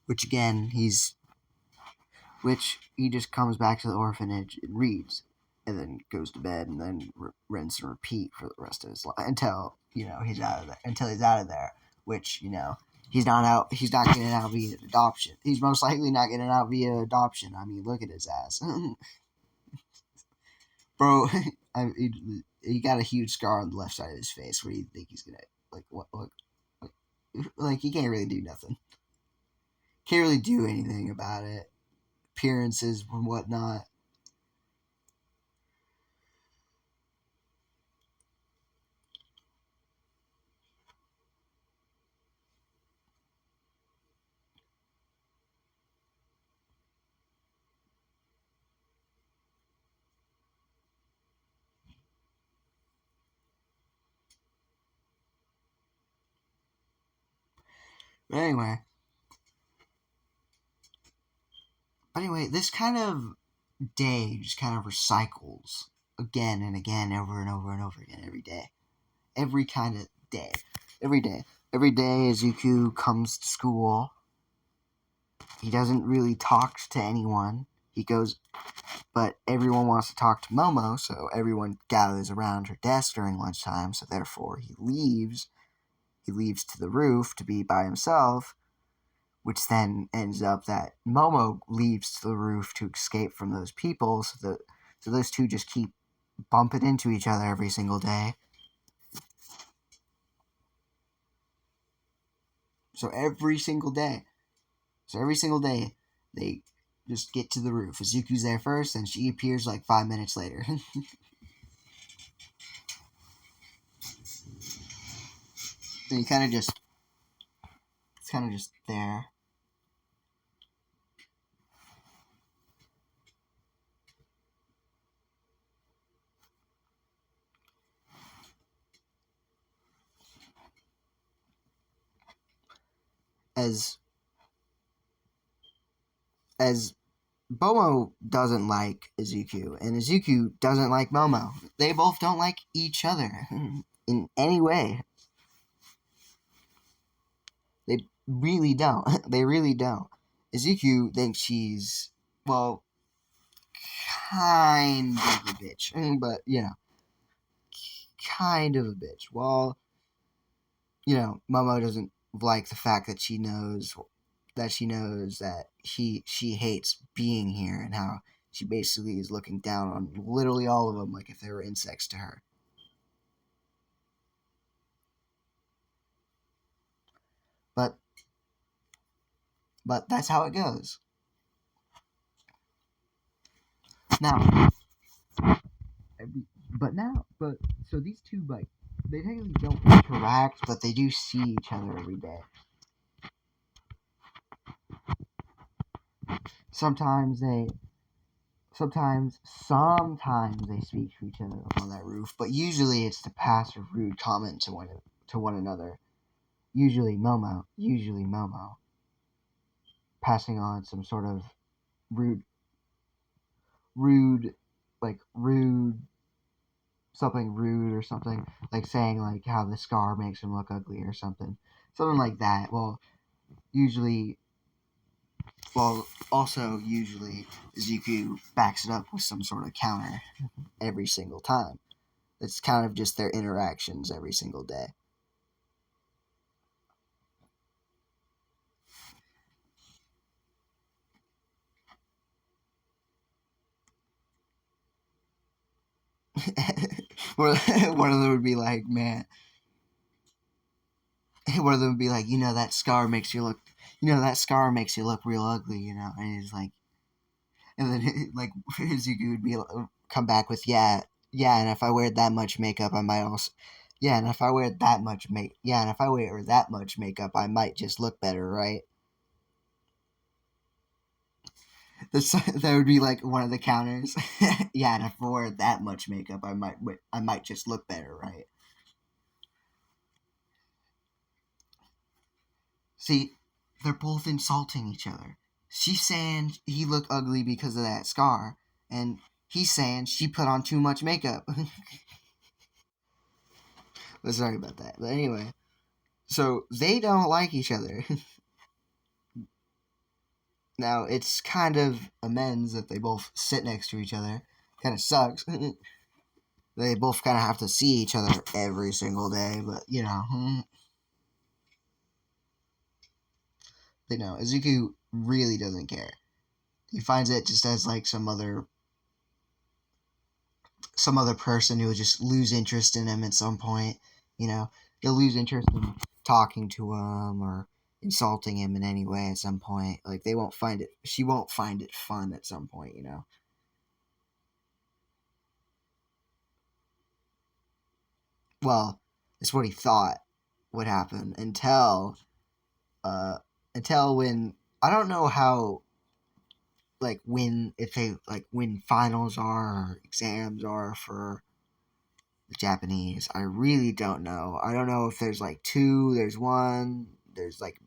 Which again, he just comes back to the orphanage and reads, and then goes to bed, and then rinse and repeat for the rest of his life until he's out of there. Until he's out of there, which he's not out. He's not getting out via adoption. He's most likely not getting out via adoption. I mean, look at his ass, bro. He got a huge scar on the left side of his face. What do you think he's gonna like? What like he can't really do nothing. Can't really do anything about it. Appearances and whatnot. But anyway, this kind of day just kind of recycles again and again, over and over and over again, every day. Every kind of day. Every day. Every day Izuku comes to school. He doesn't really talk to anyone. He goes, but everyone wants to talk to Momo, so everyone gathers around her desk during lunchtime, so therefore he leaves. He leaves to the roof to be by himself, which then ends up that Momo leaves to the roof to escape from those people, so those two just keep bumping into each other every single day. So every single day, they just get to the roof. Izuku's there first, and she appears like 5 minutes later. And it's kind of just there. As Momo doesn't like Izuku, and Izuku doesn't like Momo. They both don't like each other in any way. They really don't. They really don't. Izuku thinks she's, well, kind of a bitch, but kind of a bitch. Well, Momo doesn't like the fact that she knows that she hates being here, and how she basically is looking down on literally all of them like if they were insects to her. But that's how it goes. Now, but so these two, like, they technically don't interact, but they do see each other every day. Sometimes they speak to each other on that roof, but usually it's to pass a rude comment to one another. Usually Momo, passing on some sort of rude, like rude, something rude or something, like saying like how the scar makes him look ugly or something like that. Also usually Zuku backs it up with some sort of counter every single time. It's kind of just their interactions every single day. One of them would be like, man. One of them would be like, that scar makes you look, real ugly, and he's like, and then like Zuko would be come back with, and if I wear that much makeup, I might also, and if I wear that much makeup, I might just look better, right? That would be like one of the counters. Yeah, and if I wear that much makeup, I might just look better, right? See, they're both insulting each other. She's saying he looked ugly because of that scar, and he's saying she put on too much makeup. But sorry about that. But anyway, so they don't like each other. Now, it's kind of amends that they both sit next to each other. Kind of sucks. They both kind of have to see each other every single day, but you know. But no, Izuku really doesn't care. He finds it just as like some other person who would just lose interest in him at some point. You know, they'll lose interest in talking to him or insulting him in any way at some point. Like they won't find it. She won't find it fun at some point. You know. Well, it's what he thought would happen uh until when I don't know how like when if they like when finals are or exams are for the Japanese. I really don't know. I don't know if there's like two, there's one, there's like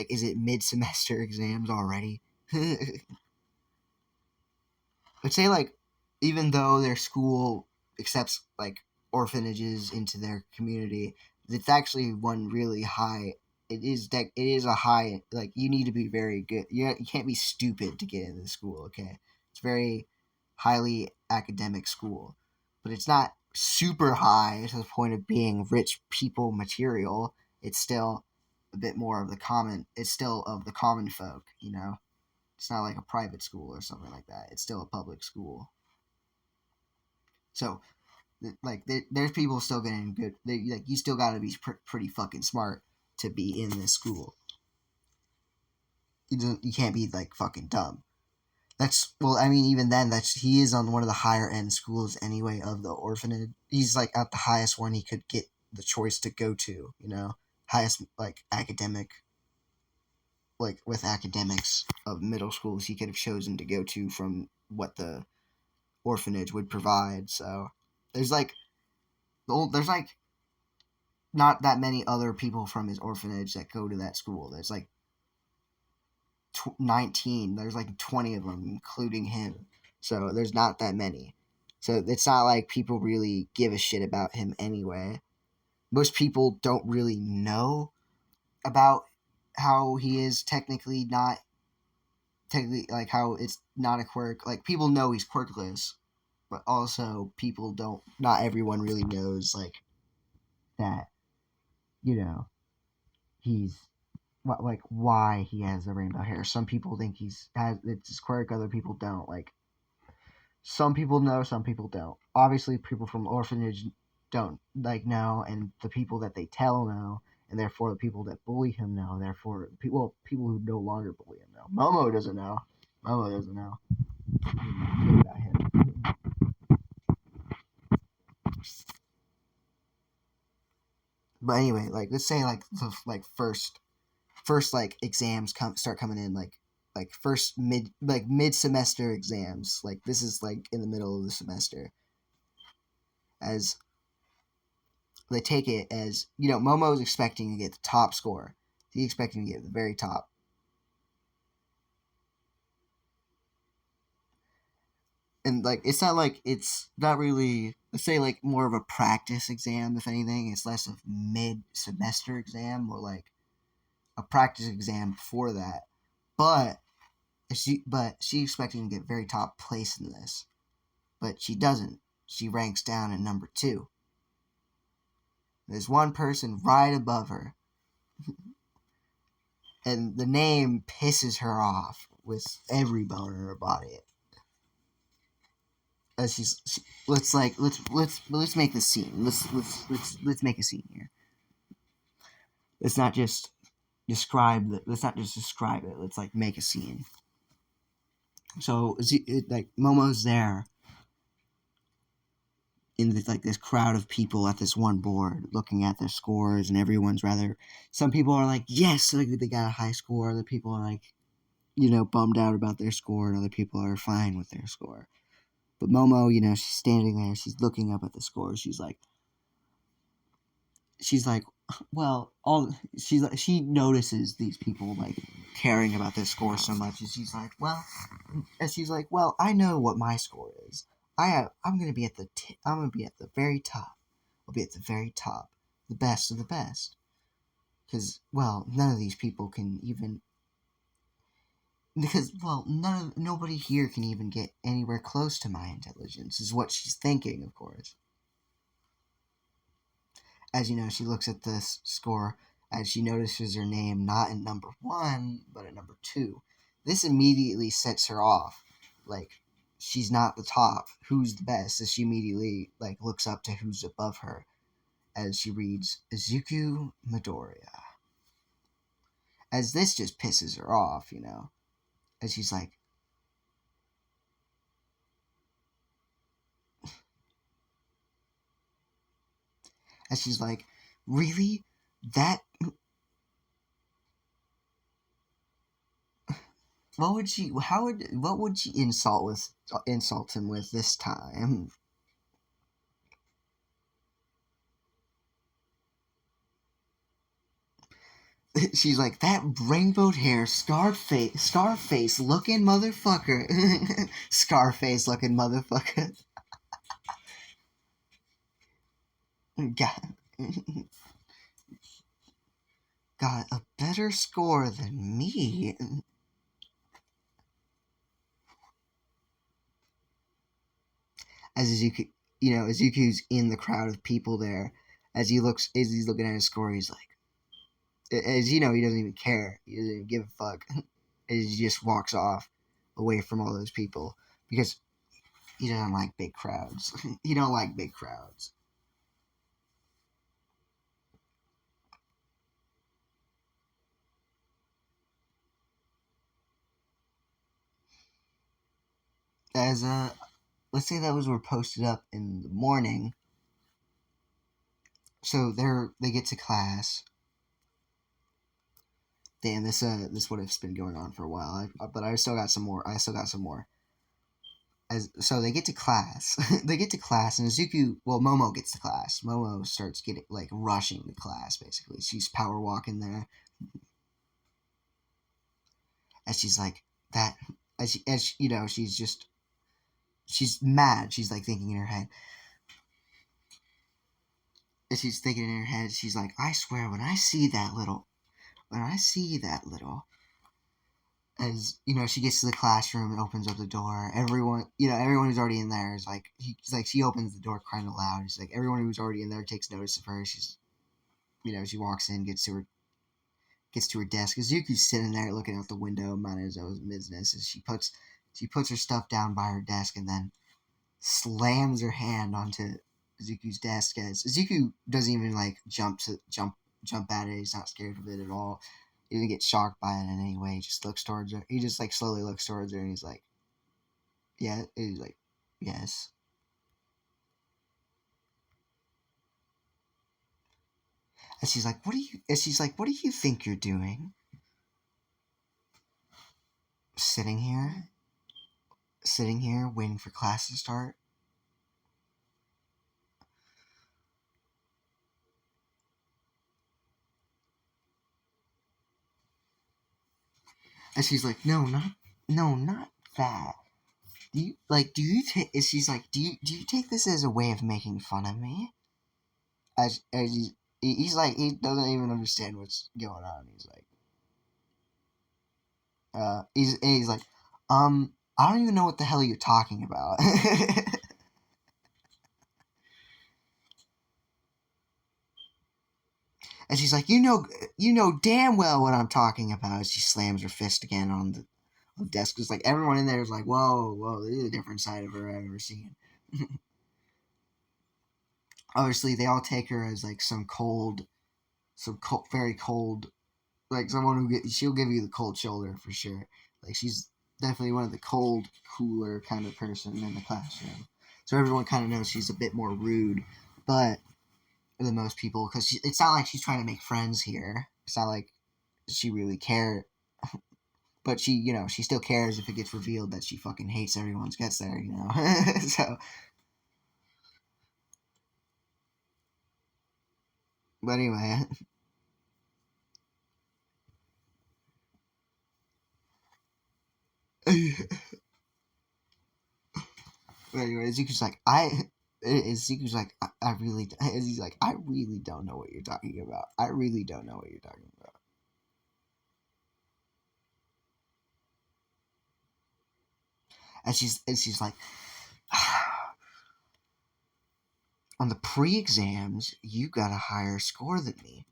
is it mid semester exams already? I'd say like even though their school accepts like orphanages into their community, it's actually one really high. It is a high like you need to be very good. You can't be stupid to get into the school. Okay, it's very highly academic school, but it's not super high to the point of being rich people material. It's still a bit more of the common. It's still of the common folk. You know, it's not like a private school or something like that. It's still a public school. So, like, there's people still getting good. Like, you still got to be pretty fucking smart to be in this school. You can't be like fucking dumb. That's well, I mean, even then, that's he is on one of the higher end schools anyway of the orphanage. He's like at the highest one he could get the choice to go to. You know, highest like academic, like with academics of middle schools he could have chosen to go to from what the orphanage would provide. So there's like there's like not that many other people from his orphanage that go to that school. There's like 19. There's like 20 of them, including him. So there's not that many. So it's not like people really give a shit about him anyway. Most people don't really know about how he is technically like how it's not a quirk. Like people know he's quirkless, but also people don't. Not everyone really knows like that. You know, he's like why he has the rainbow hair. Some people think it's his quirk. Other people don't. Like some people know, some people don't. Obviously, people from orphanage don't like know, and the people that they tell know, and therefore the people that bully him know. Therefore, people who no longer bully him know. Momo doesn't know. Momo doesn't know about him. But anyway, like let's say like the like first like exams start coming in like first mid semester exams. Like this is like in the middle of the semester. As they take it as Momo is expecting to get the top score. He's expecting to get the very top. And like it's not really, let's say, like more of a practice exam. If anything, it's less of mid semester exam, more like a practice exam before that. But she's expecting to get very top place in this, but she doesn't. She ranks down at number 2. There's one person right above her, and the name pisses her off with every bone in her body. As let's make the scene. Let's make a scene here. Let's not just Let's not just describe it. Let's like make a scene. So like Momo's there in like this crowd of people at this one board looking at their scores, and everyone's rather. Some people are like, yes, like they got a high score. Other people are like, bummed out about their score, and other people are fine with their score. But Momo, she's standing there. She's looking up at the score. She's like, well, she notices these people like caring about their score so much, and she's like, well, I know what my score is. I'm gonna be at I'm gonna be at the very top. I'll be at the very top, the best of the best. Because well, none of these people can even because well, nobody here can even get anywhere close to my intelligence. Is what she's thinking, of course. As you know, she looks at the score as she notices her name not in number one, but at number two. This immediately sets her off. Like, she's not the top. Who's the best? As she immediately like looks up to who's above her as she reads Izuku Midoriya. As this just pisses her off, you know. As she's like, really? That what would she insult him with this time? She's like, that rainbowed hair, Scarface looking motherfucker. Scarface looking motherfucker. Got a better score than me. As Izuku's in the crowd of people there, as he's looking at his score, he's like, as you know, he doesn't even care. He doesn't even give a fuck. As he just walks off away from all those people because he doesn't like big crowds. He don't like big crowds. As let's say that were posted up in the morning. So they get to class. Damn, this would have been going on for a while. But I still got some more. As so they get to class. They get to class, and Izuku. Well, Momo gets to class. Momo starts getting like rushing to class. Basically, she's power walking there. As she's like that. She's mad. She's like thinking in her head. As she's thinking in her head, she's like, I swear, when I see that little, as she gets to the classroom and opens up the door, everyone who's already in there is like, she opens the door kind of loud. She's like, everyone who's already in there takes notice of her. She's, she walks in, gets to her desk. Izuku's sitting there looking out the window, minding his own business. As she puts her stuff down by her desk and then slams her hand onto Izuku's desk. As Izuku doesn't even like jump at it. He's not scared of it at all. He doesn't get shocked by it in any way. He just looks towards her. He just like slowly looks towards her, and he's like, "Yeah." He's like, "Yes." And she's like, "What do you?" And she's like, "What do you think you're doing? Sitting here, waiting for class to start." And she's like, "No, not that. Do you take?" She's like, "Do you take this as a way of making fun of me?" As he's like, he doesn't even understand what's going on. He's like, he's like, I don't even know what the hell you're talking about. And she's like, you know damn well what I'm talking about. She slams her fist again on the desk. It's like everyone in there is like, whoa, this is a different side of her I've ever seen. Obviously, they all take her as like very cold, like someone she'll give you the cold shoulder for sure. Like she's definitely one of the cold, cooler kind of person in the classroom. So everyone kind of knows she's a bit more rude, but than most people because it's not like she's trying to make friends here. It's not like she really cares, but she still cares if it gets revealed that she fucking hates everyone gets there. So But anyway, but anyway, Zuko's like, Zuko's like, I really, he's like, I really don't know what you're talking about. I really don't know what you're talking about. And she's like, on the pre-exams, you got a higher score than me.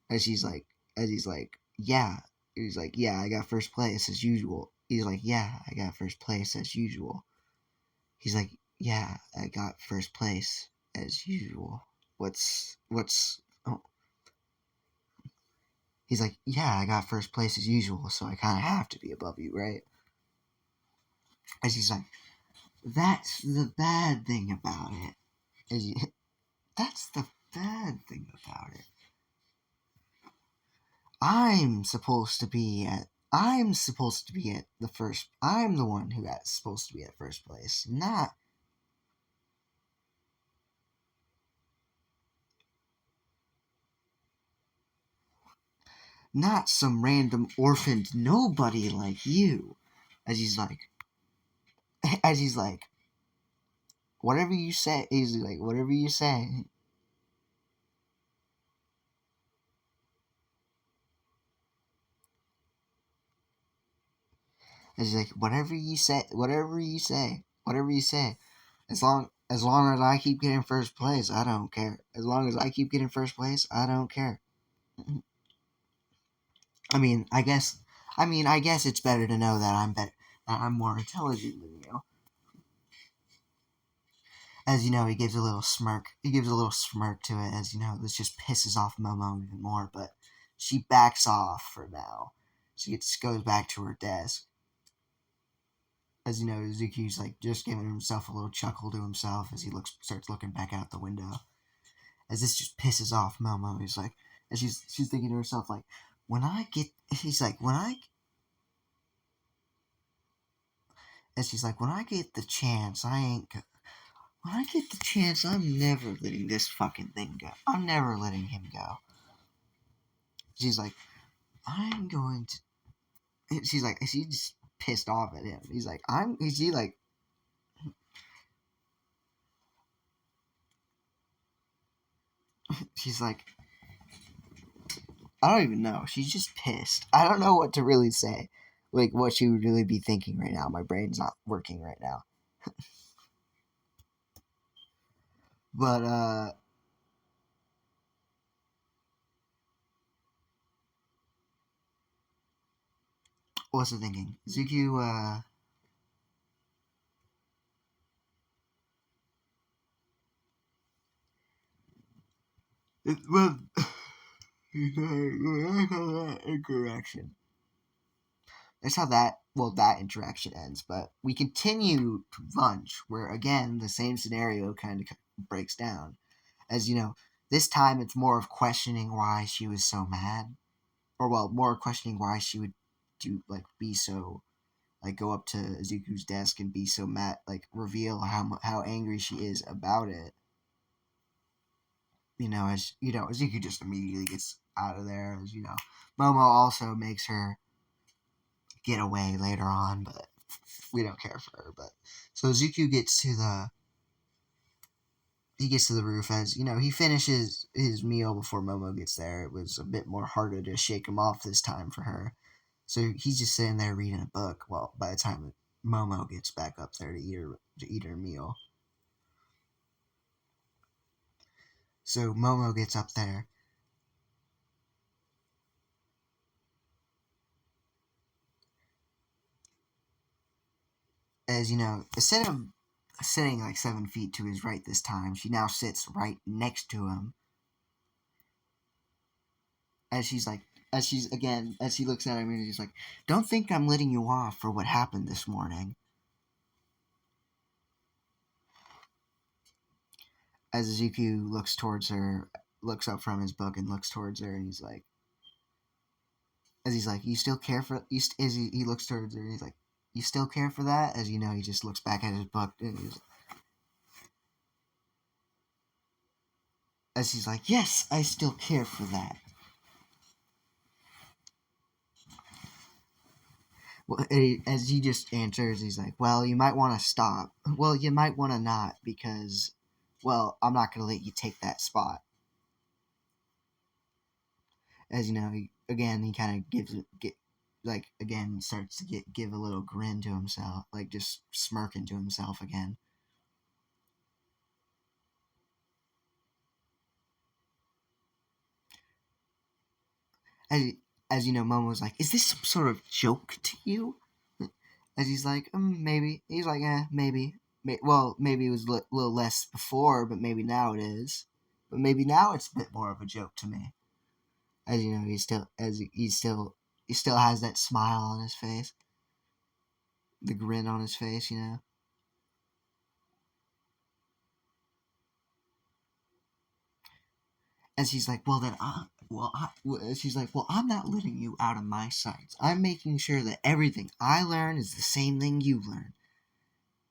And she's like, and he's like, yeah. He's like, yeah, I got first place as usual. He's like, yeah, I got first place as usual. He's like, yeah, I got first place as usual. What's? Oh. He's like, yeah, I got first place as usual, so I kind of have to be above you, right? And she's like, that's the bad thing about it. That's the bad thing about it. I'm supposed to be at the first. I'm the one who got supposed to be at first place, not some random orphaned nobody like you. As he's like, as he's like, whatever you say. He's like, whatever you say. As he's like, whatever you say, whatever you say, whatever you say. As long as I keep getting first place, I don't care. As long as I keep getting first place, I don't care. I mean, I guess. I guess it's better to know that I'm better. That I'm more intelligent than you. As you know, he gives a little smirk. He gives a little smirk to it, as you know, this just pisses off Momo even more. But she backs off for now. Goes back to her desk. As you know, Zuki's like just giving himself a little chuckle to himself as he starts looking back out the window. As this just pisses off Momo, he's like, and she's thinking to herself like, when I get, he's like, and she's like, when I get the chance, when I get the chance, I'm never letting this fucking thing go. I'm never letting him go. She's like, I'm going to. She's like, she's just pissed off at him. He's like, she like, she's like, I don't even know. She's just pissed. I don't know what to really say. Like, what she would really be thinking right now. My brain's not working right now. But, what's the thinking? Zuki, well, incorrection. That's how that interaction ends. But we continue to Lunch, where again the same scenario kind of breaks down. As you know, this time it's more of questioning why she was so mad, or well, more questioning why she would be so go up to Izuku's desk and be so mad, reveal how angry she is about it. As you know, Izuku just immediately gets out of there. As you know, Momo also makes her get away later on, but we don't care for her. But so Zuko gets to the roof. As you know, he finishes his meal before Momo gets there. It was a bit more harder to shake him off this time for her. So he's just sitting there reading a book. Well, by the time Momo gets back up there to eat her meal, so Momo gets up there. As you know, instead of sitting like 7 feet to his right this time, she now sits right next to him. As she's like, as she looks at him and she's like, "Don't think I'm letting you off for what happened this morning." As Izuku looks up from his book and looks towards her, and he's like, "You still care for?" As he looks towards her, and he's like, "You still care for that?" As you know, he just looks back at his book, and as he's like, yes, I still care for that. Well, as he just answers, he's like, well, you might want to stop. Well, you might want to not because, well, I'm not going to let you take that spot. As you know, he kind of starts to give a little grin to himself, like just smirking to himself again. As, as you know, Momo's like, is this some sort of joke to you? As he's like, maybe. He's like, maybe. Well, maybe it was a little less before, but maybe now it is. But maybe now it's a bit more of a joke to me. As you know, he still has that smile on his face, the grin on his face. You know. And she's like, well, then she's like, well, I'm not letting you out of my sights. I'm making sure that everything I learn is the same thing you learn.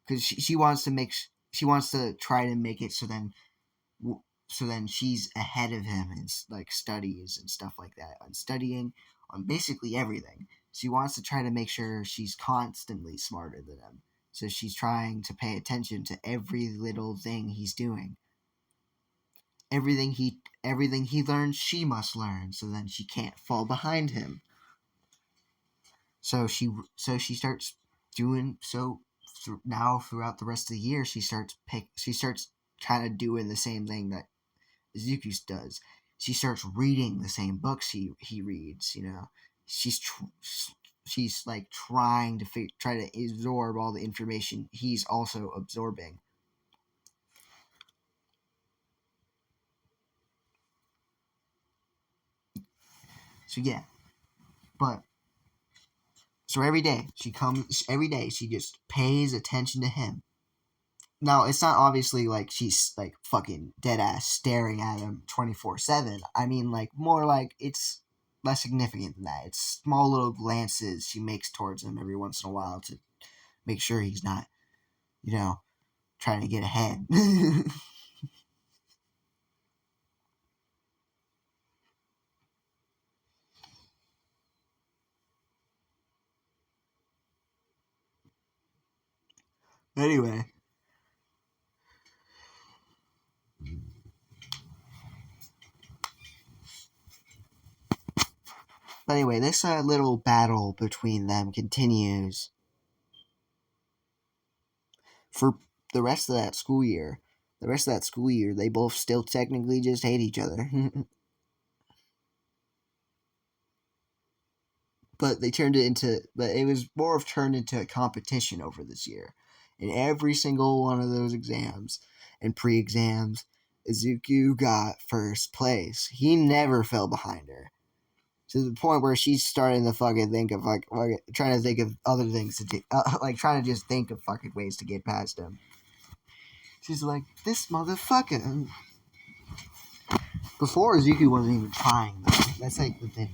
Because she wants to she wants to try to make it so then she's ahead of him in like studies and stuff like that, on studying, on basically everything. She wants to try to make sure she's constantly smarter than him. So she's trying to pay attention to every little thing he's doing. Everything he learns, she must learn, so then she can't fall behind him. So she starts doing now throughout the rest of the year. She starts kind of doing the same thing that Zuko does. She starts reading the same books he reads. You know, she's she's like trying to try to absorb all the information he's also absorbing. So yeah, but so every day she just pays attention to him. Now it's not obviously like she's like fucking dead ass staring at him 24/7. I mean like more like it's less significant than that. It's small little glances she makes towards him every once in a while to make sure he's not, you know, trying to get ahead. anyway, this little battle between them continues for the rest of that school year. The rest of that school year, they both still technically just hate each other. But it was more of turned into a competition over this year. In every single one of those exams and pre-exams, Izuku got first place. He never fell behind her. To the point where she's starting to fucking think of trying to think of other things to do, like trying to just think of fucking ways to get past him. She's like, this motherfucker. Before Izuku wasn't even trying though. That's like the thing.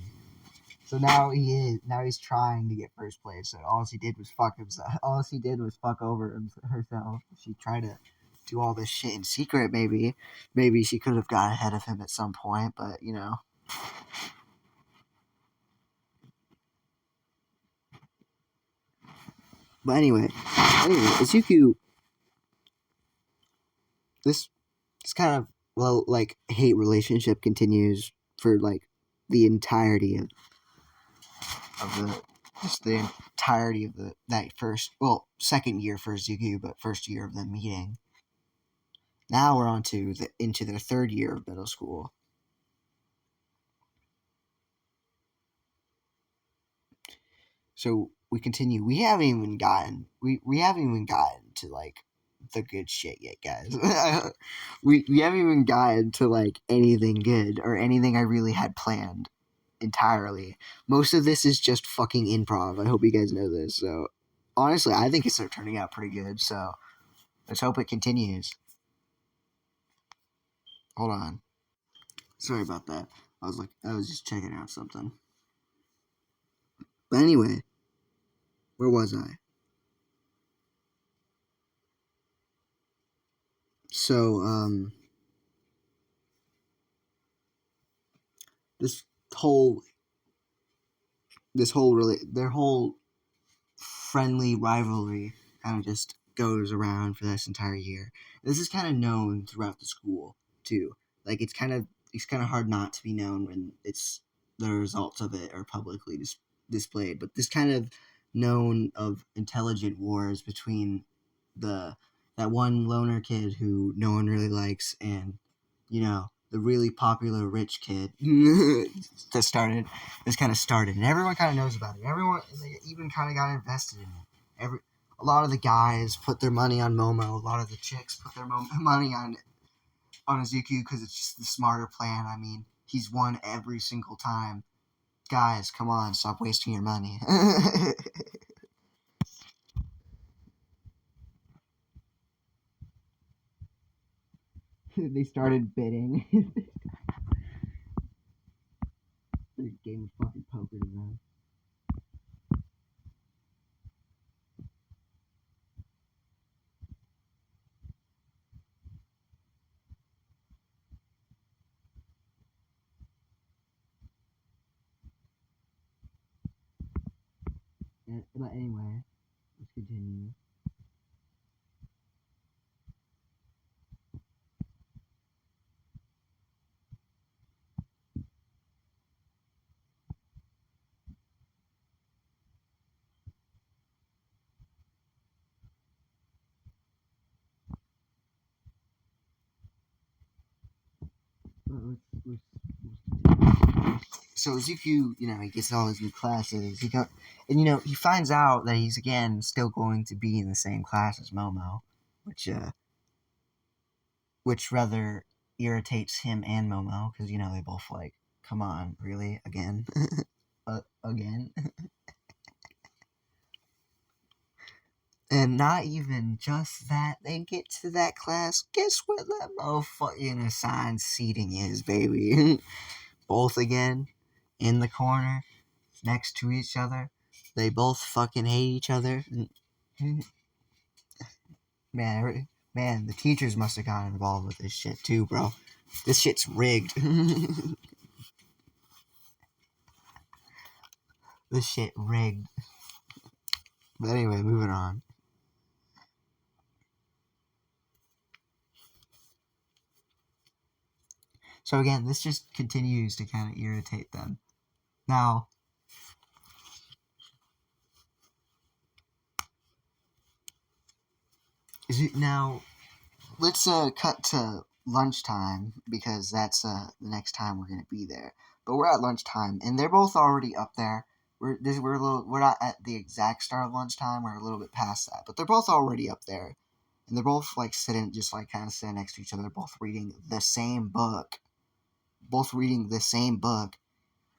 So now he is. Now he's trying to get first place. So all she did was fuck himself. All she did was fuck over herself. She tried to do all this shit in secret. Maybe she could have got ahead of him at some point. But you know. But anyway, Izuku. This this kind of like hate relationship continues for like the entirety of the just the entirety of that first second year for Zugu, but first year of them meeting. Now we're on to into their third year of middle school. So we continue. We haven't even gotten to like the good shit yet, guys. We haven't even gotten to like anything good or anything I really had planned entirely. Most of this is just fucking improv. I hope you guys know this. So honestly, I think it's turning out pretty good. So let's hope it continues. Hold on. Sorry about that. I was just checking out something. But anyway, where was I? So this whole their whole friendly rivalry kind of just goes around for this entire year. This is kind of known throughout the school too. Like it's kind of hard not to be known when it's the results of it are publicly displayed. But this kind of known of intelligent wars between the that one loner kid who no one really likes and the really popular rich kid that started this kind of started, and everyone kind of knows about it. Everyone, they even kind of got invested in it. A lot of the guys put their money on Momo. A lot of the chicks put their money on Izuku because it's just the smarter plan. I mean, he's won every single time. Guys, come on, stop wasting your money. They started bidding. They game of fucking poker to them. But anyway, let's continue. So Izuku, he gets all his new classes. He finds out that he's again still going to be in the same class as Momo, which rather irritates him and Momo because they both like, come on, really, again, again. And not even just that, they get to that class. Guess what that motherfucking assigned seating is, baby? Both again in the corner, next to each other. They both fucking hate each other. Man, the teachers must have gotten involved with this shit too, bro. This shit's rigged. This shit rigged. But anyway, moving on. So again, this just continues to kind of irritate them. Now, let's cut to lunchtime because that's the next time we're gonna be there. But we're at lunchtime, and they're both already up there. We're not at the exact start of lunchtime. We're a little bit past that, but they're both already up there, and they're both like sitting kind of sitting next to each other. They're both reading the same book.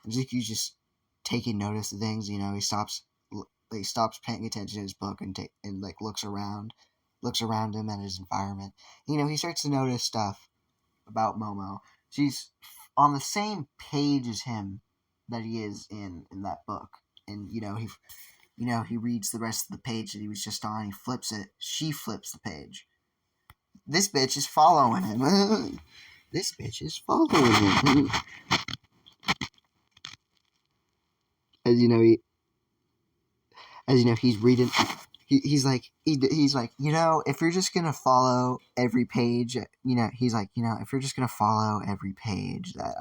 And Zuki's just taking notice of things. He stops paying attention to his book and looks around him at his environment. He starts to notice stuff about Momo. She's on the same page as him that he is in that book, and he reads the rest of the page that he was just on. He flips it. She flips the page. This bitch is following him. This bitch is following him. He's reading. He's like, if you're just gonna follow every page, if you're just gonna follow every page that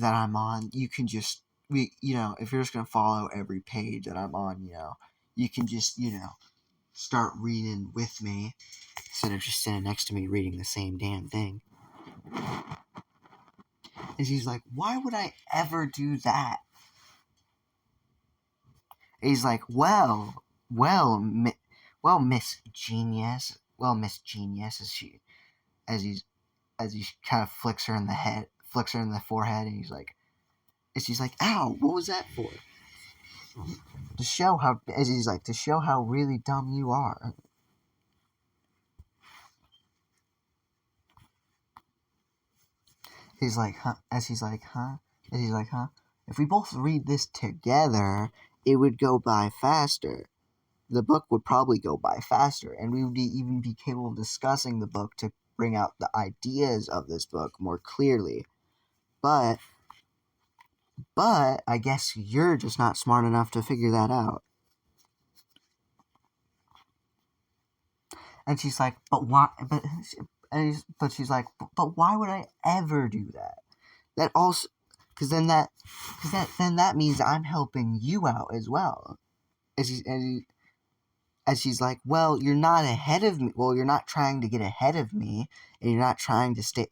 I'm on, you can just, if you're just gonna follow every page that I'm on, you can just, start reading with me instead of just sitting next to me reading the same damn thing. And she's like, why would I ever do that? And he's like, well, Miss Genius, as he kind of flicks her in the forehead, and she's like, ow, what was that for? To show how really dumb you are. He's like, huh? If we both read this together, it would go by faster. The book would probably go by faster, and we would even be capable of discussing the book to bring out the ideas of this book more clearly. But But I guess you're just not smart enough to figure that out. And she's like, but why? But she's like, but why would I ever do that? That also, then that means I'm helping you out as well. And she's like, well, you're not ahead of me. Well, you're not trying to get ahead of me, and you're not trying to stay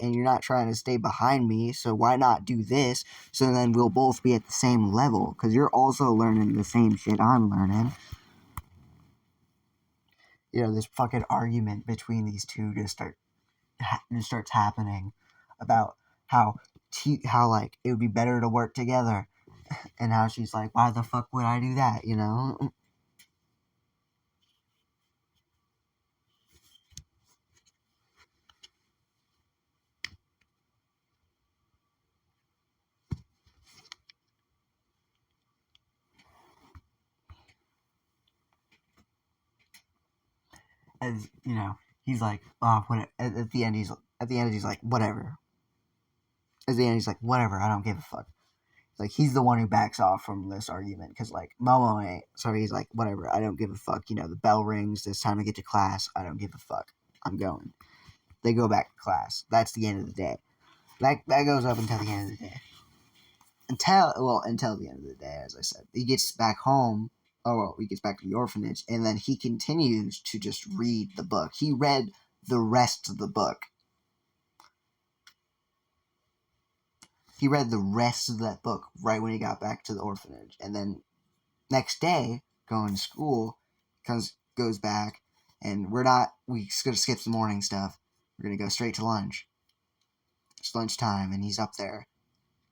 behind me. So why not do this? So then we'll both be at the same level, because you're also learning the same shit I'm learning. This fucking argument between these two just starts happening about how like it would be better to work together, and how she's like, why the fuck would I do that? As he's like, oh, what? At the end, he's like, whatever. At the end, he's like, whatever. I don't give a fuck. Like, he's the one who backs off from this argument because, like, Momo ain't. So he's like, whatever. I don't give a fuck. The bell rings. It's time to get to class. I don't give a fuck. I'm going. They go back to class. That's the end of the day. That goes up until the end of the day. Until the end of the day, as I said. He gets back home. He gets back to the orphanage, and then he continues to just read the book. He read the rest of the book. He read the rest of that book right when he got back to the orphanage. And then next day, going to school, goes back, and we're going to skip the morning stuff. We're going to go straight to lunch. It's lunchtime, and he's up there.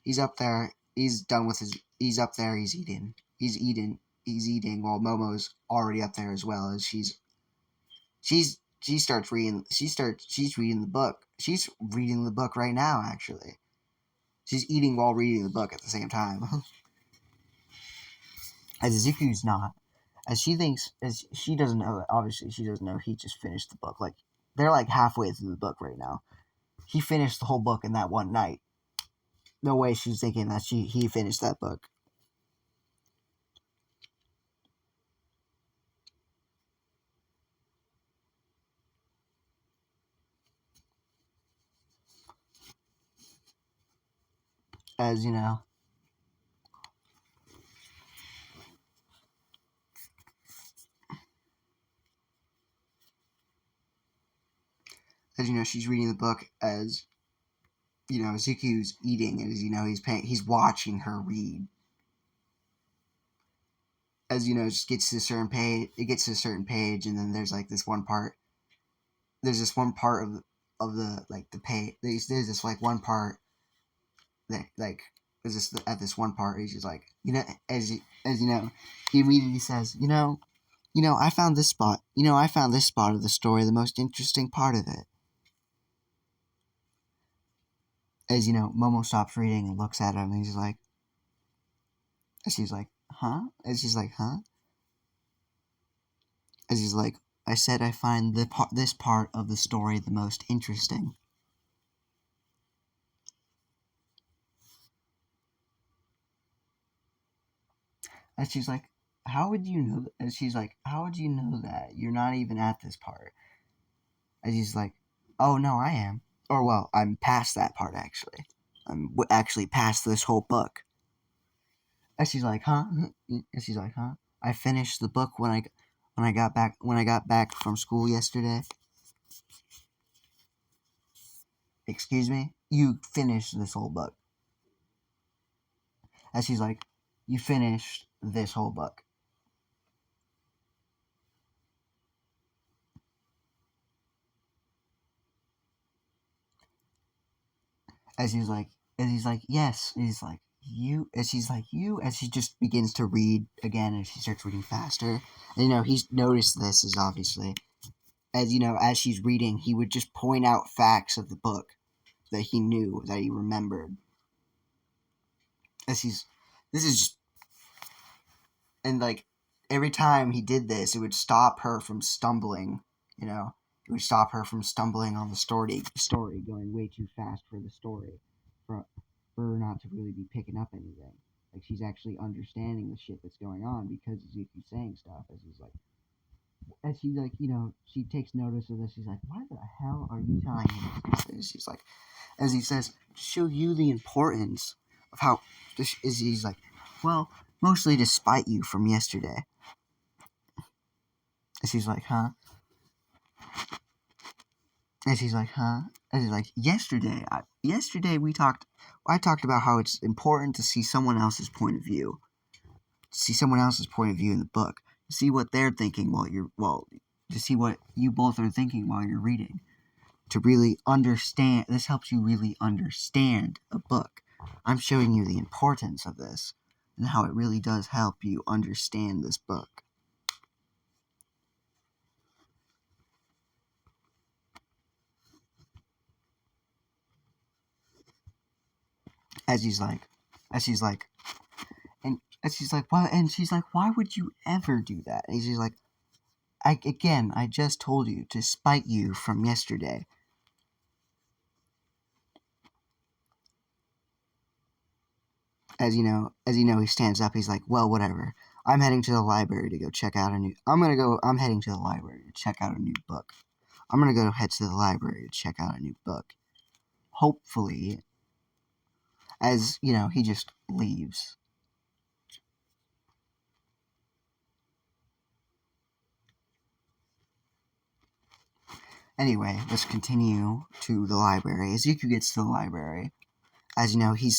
He's up there. He's done with he's up there. He's eating. He's eating while Momo's already up there as well. As she starts reading. She's reading the book. She's reading the book right now, actually. She's eating while reading the book at the same time. As Zuku's not. As she doesn't know, obviously she doesn't know he just finished the book. Like, they're like halfway through the book right now. He finished the whole book in that one night. No way she's thinking that he finished that book. As she's reading the book as Zuku's eating, and he's watching her read. As just gets to a certain page, and then there's like this one part. There's this one part of the like the page. There's this like one part that like is this at this one part. He's just like as he immediately says I found this spot. I found this spot of the story the most interesting part of it. As Momo stops reading and looks at him, and he's like, she's like, huh? And she's like, huh? As he's like, I said I find this part of the story the most interesting. And she's like, how would you know? And she's like, how would you know that? You're not even at this part. And he's like, oh no, I am. Or well, I'm past that part actually. I'm actually past this whole book. And she's like, huh? And she's like, huh? I finished the book when I got back from school yesterday. Excuse me? You finished this whole book. And she's like, you finished this whole book. As he's like, yes. And he's like, you. And she's like, you. And she just begins to read again, and she starts reading faster. And he's noticed this is obviously. As she's reading, he would just point out facts of the book that he knew, that he remembered. This is just, and like every time he did this, it would stop her from stumbling. It would stop her from stumbling on the story going way too fast for the story, for her not to really be picking up anything. Like, she's actually understanding the shit that's going on because Izuku's saying stuff as she's like, she takes notice of this. She's like, why the hell are you telling me this? She's like, as he says, to show you the importance of how, he's like, well, mostly to spite you from yesterday. And she's like, huh? And she's like, huh? And she's like, yesterday I talked about how it's important to see someone else's point of view. To see someone else's point of view in the book. To see what they're thinking to see what you both are thinking while you're reading. To really understand, this helps you really understand a book. I'm showing you the importance of this and how it really does help you understand this book. As she's like, why would you ever do that? And she's like, I just told you to spite you from yesterday. As you know, he stands up. He's like, well, whatever. I'm heading to the library to go check out I'm heading to the library to check out a new book. I'm gonna go head to the library to check out a new book. Hopefully, as he just leaves. Anyway, let's continue to the library. As Yuku gets to the library, as you know, he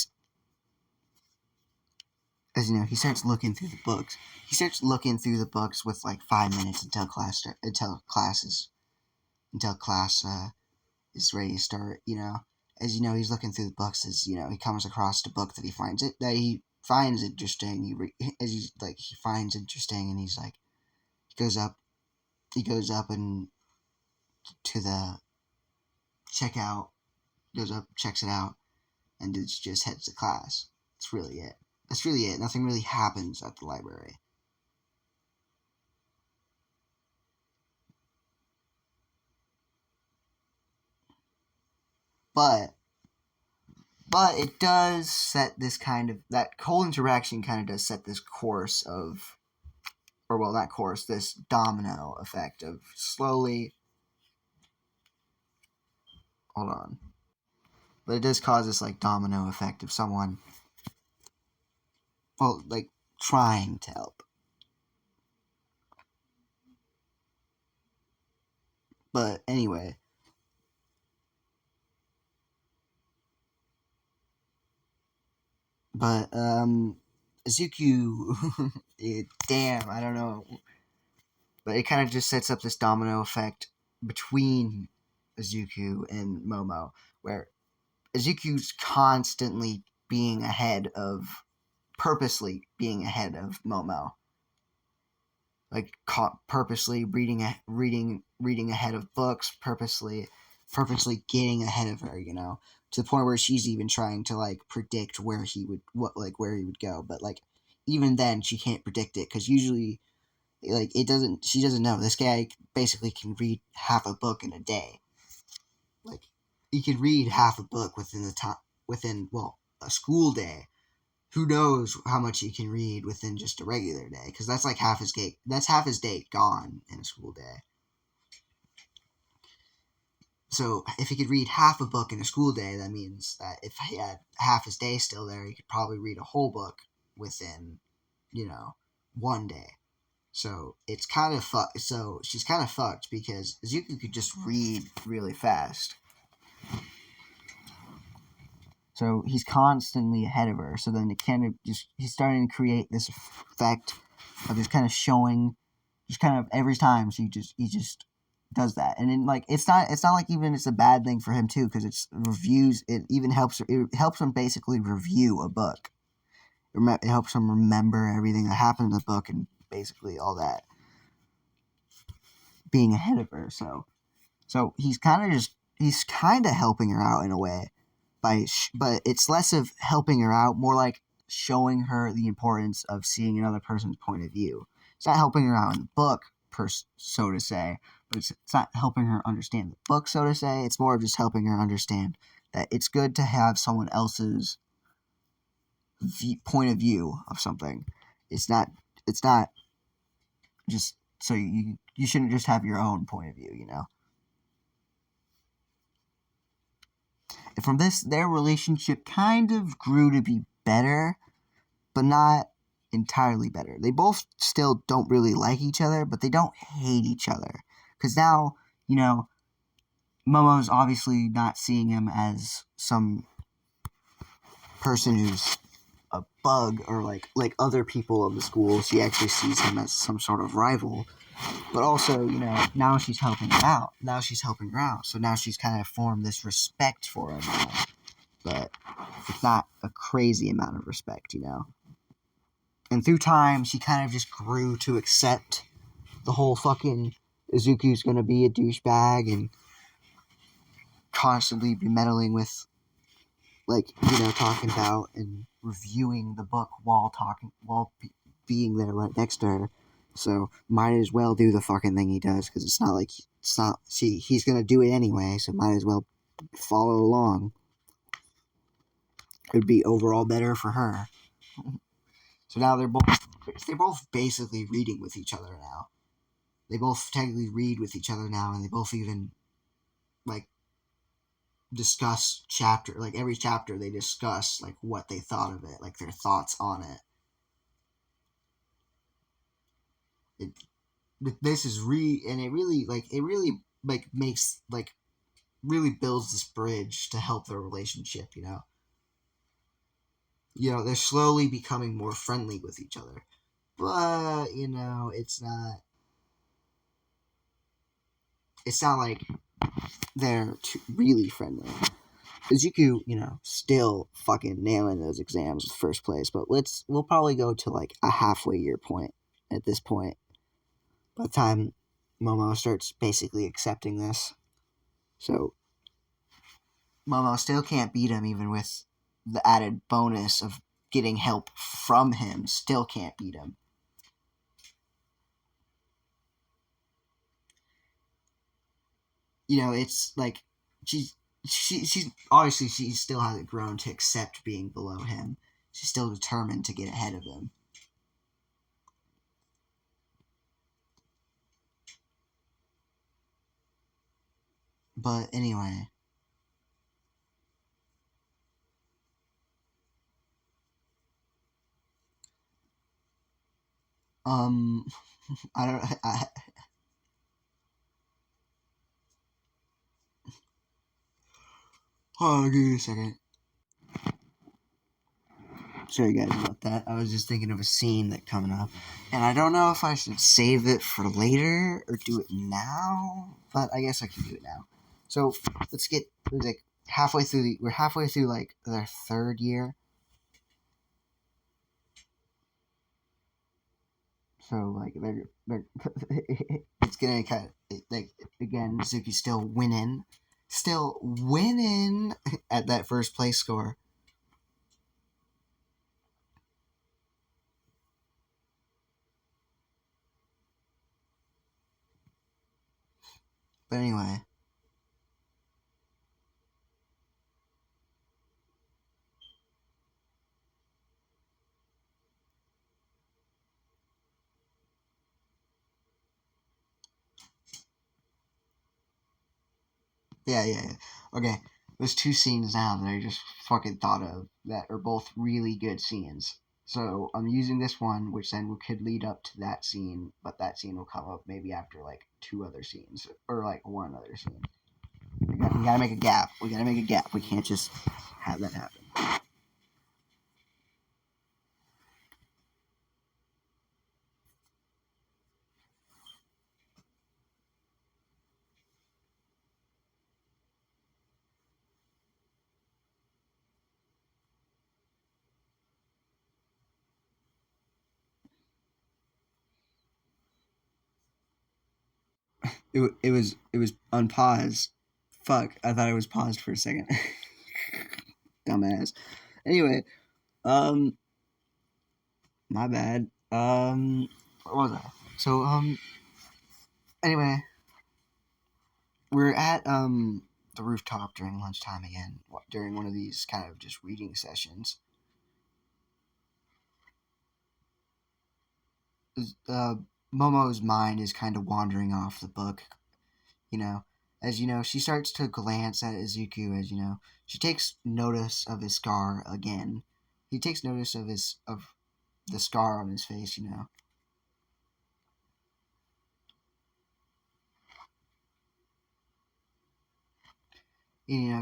starts looking through the books. He starts looking through the books with like 5 minutes until class is ready to start. As he's looking through the books. As he comes across a book that he finds interesting. He finds interesting, and he's like, he goes up and to the checkout, goes up, checks it out, and just heads to class. That's really it. Nothing really happens at the library. But it does set this that whole interaction kind of does set this course of, or well, not course, this domino effect of slowly, hold on. But it does cause this like domino effect of someone, well, like trying to help. But anyway, Izuku, damn, I don't know. But it kind of just sets up this domino effect between Izuku and Momo, where Izuku's constantly purposely being ahead of Momo. Like purposely reading ahead of books, purposely getting ahead of her, to the point where she's even trying to like predict where he would go. But like even then, she can't predict it because usually, like she doesn't know. This guy basically can read half a book in a day. Like he can read half a book within a school day. Who knows how much he can read within just a regular day? Because that's like half his day. That's half his day gone in a school day. So if he could read half a book in a school day, that means that if he had half his day still there, he could probably read a whole book within, one day. So it's kind of fucked. So she's kind of fucked because Zuko could just read really fast. So he's constantly ahead of her. So then it kind of he's starting to create this effect of just kind of showing, just kind of every time he just does that. And then like it's not like even it's a bad thing for him too, because it even helps him basically review a book. It helps him remember everything that happened in the book and basically all that, being ahead of her. So he's kind of helping her out in a way, but it's less of helping her out, more like showing her the importance of seeing another person's point of view. It's not helping her out in the book, so to say, but it's not helping her understand the book, so to say. It's more of just helping her understand that it's good to have someone else's point of view of something. It's not just so you shouldn't just have your own point of view, you know. And from this, their relationship kind of grew to be better, but not entirely better. They both still don't really like each other, but they don't hate each other. Because now, you know, Momo's obviously not seeing him as some person who's a bug or like other people of the school. She actually sees him as some sort of rival. But also, you know, now she's helping her out. So now she's kind of formed this respect for him now. But it's not a crazy amount of respect, you know. And through time, she kind of just grew to accept the whole fucking Izuku's gonna be a douchebag and constantly be meddling with, like, you know, talking about and reviewing the book while being there right next to her. So might as well do the fucking thing he does, because he's gonna do it anyway, so might as well follow along. It would be overall better for her. So now they're both basically reading with each other now. They both technically read with each other now, and they both even like discuss every chapter they discuss like what they thought of it, like their thoughts on it. This is and it really makes really builds this bridge to help their relationship, you know. You know, they're slowly becoming more friendly with each other. But, you know, it's not like they're really friendly. Izuku, you know, still fucking nailing those exams with first place, but we'll probably go to like a halfway year point at this point. By the time Momo starts basically accepting this. So Momo still can't beat him, even with the added bonus of getting help from him. Still can't beat him. You know, it's like she's obviously she still hasn't grown to accept being below him. She's still determined to get ahead of him. But anyway, um, I don't. Hold on, give me a second. Sorry guys about that. I was just thinking of a scene that coming up, and I don't know if I should save it for later or do it now. But I guess I can do it now. So let's get like halfway through. We're halfway through like their third year. So like they're it's gonna kind of like again Suki's still winning at that first place score. But anyway, yeah. Okay, there's two scenes now that I just fucking thought of that are both really good scenes. So I'm using this one, which then could lead up to that scene, but that scene will come up maybe after like two other scenes or like one other scene. We gotta make a gap. We gotta make a gap. We can't just have that happen. It was unpaused. Fuck, I thought it was paused for a second. Dumbass. Anyway, um, my bad. What was I? So anyway, we're at the rooftop during lunchtime again, during one of these kind of just reading sessions, uh, Momo's mind is kind of wandering off the book. You know, as you know, she starts to glance at Izuku. As you know, she takes notice of his scar again. He takes notice of the scar on his face.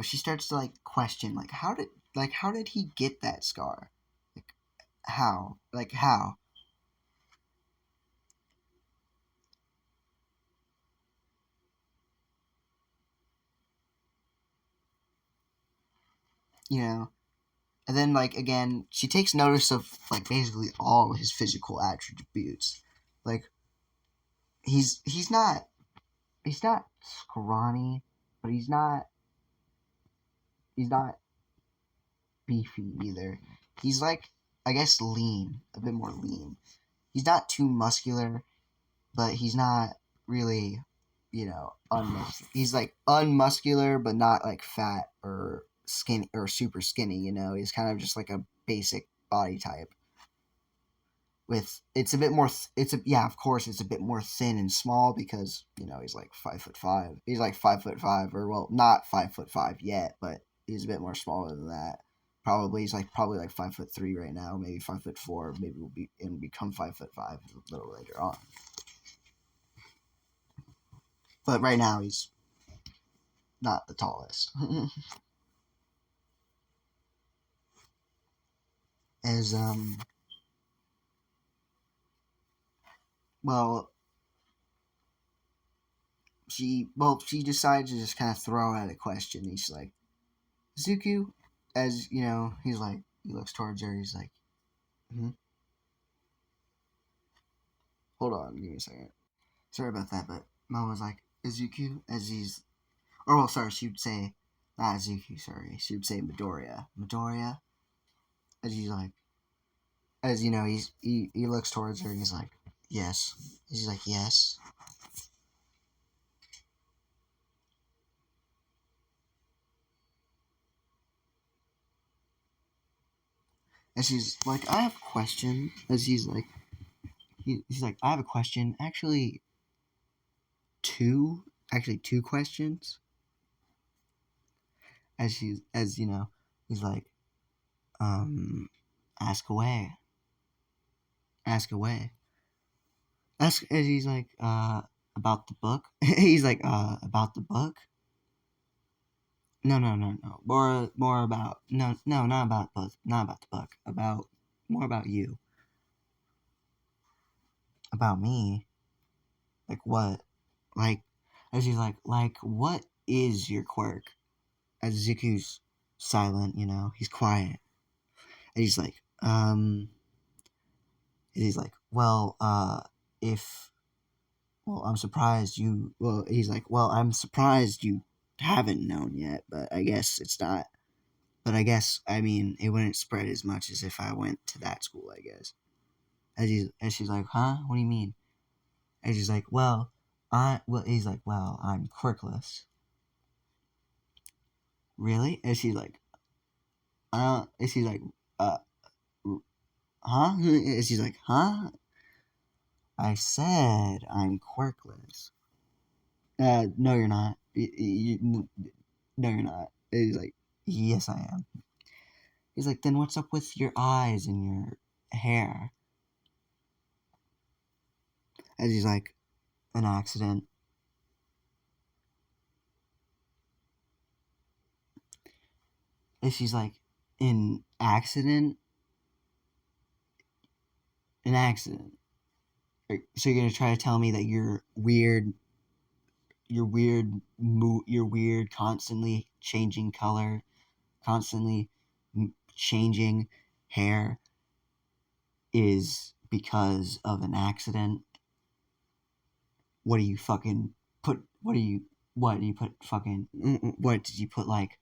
She starts to like question like how did he get that scar? Like how? Like how? You know, and then like again, she takes notice of like basically all his physical attributes. Like he's not scrawny, but he's not beefy either. He's like I guess lean, a bit more lean. He's not too muscular, but he's not really, he's like unmuscular, but not like fat or skinny or super skinny. He's kind of just like a basic body type. With it's a bit more, yeah, of course, it's a bit more thin and small because he's like 5'5". He's like 5'5", or well, not 5'5" yet, but he's a bit more smaller than that. Probably like 5'3" right now, maybe 5'4", maybe will be and become 5'5" a little later on. But right now he's not the tallest. As well, she decides to just kind of throw out a question. He's like, Zuku, as he looks towards her. He's like, hmm? Hold on, give me a second. Sorry about that, but Mom was like, Izuku, as he's, or well, sorry, she would say, not Izuku, sorry, she would say Midoriya, as he's like, he looks towards her and he's like, yes. He's like, yes. And she's like, I have a question. As he's like, I have a question. Two, two questions. He's like, um, ask away, ask away. As he's like, about the book. He's like, about the book. No, no, no, no. More about no, no, not about both, not about the book. About more about you, about me. Like what? Like, as he's like, what is your quirk? As Zuku's silent, he's quiet. And he's like, well, if, well, I'm surprised you, well, he's like, well, I'm surprised you haven't known yet, but I guess it's not, but I guess, I mean, it wouldn't spread as much as if I went to that school, I guess. As she's like, huh? What do you mean? And she's like, he's like, well, I'm quirkless. Really? And she's like, and she's like, uh, huh? And she's like, huh? I said I'm quirkless. No, you're not. No, you're not. He's like, yes, I am. He's like, then what's up with your eyes and your hair? And he's like, an accident. And she's like, an accident? An accident. So you're gonna try to tell me that you're weird, constantly changing color, constantly changing hair is because of an accident? What do you fucking put? What do you put fucking? What did you put like?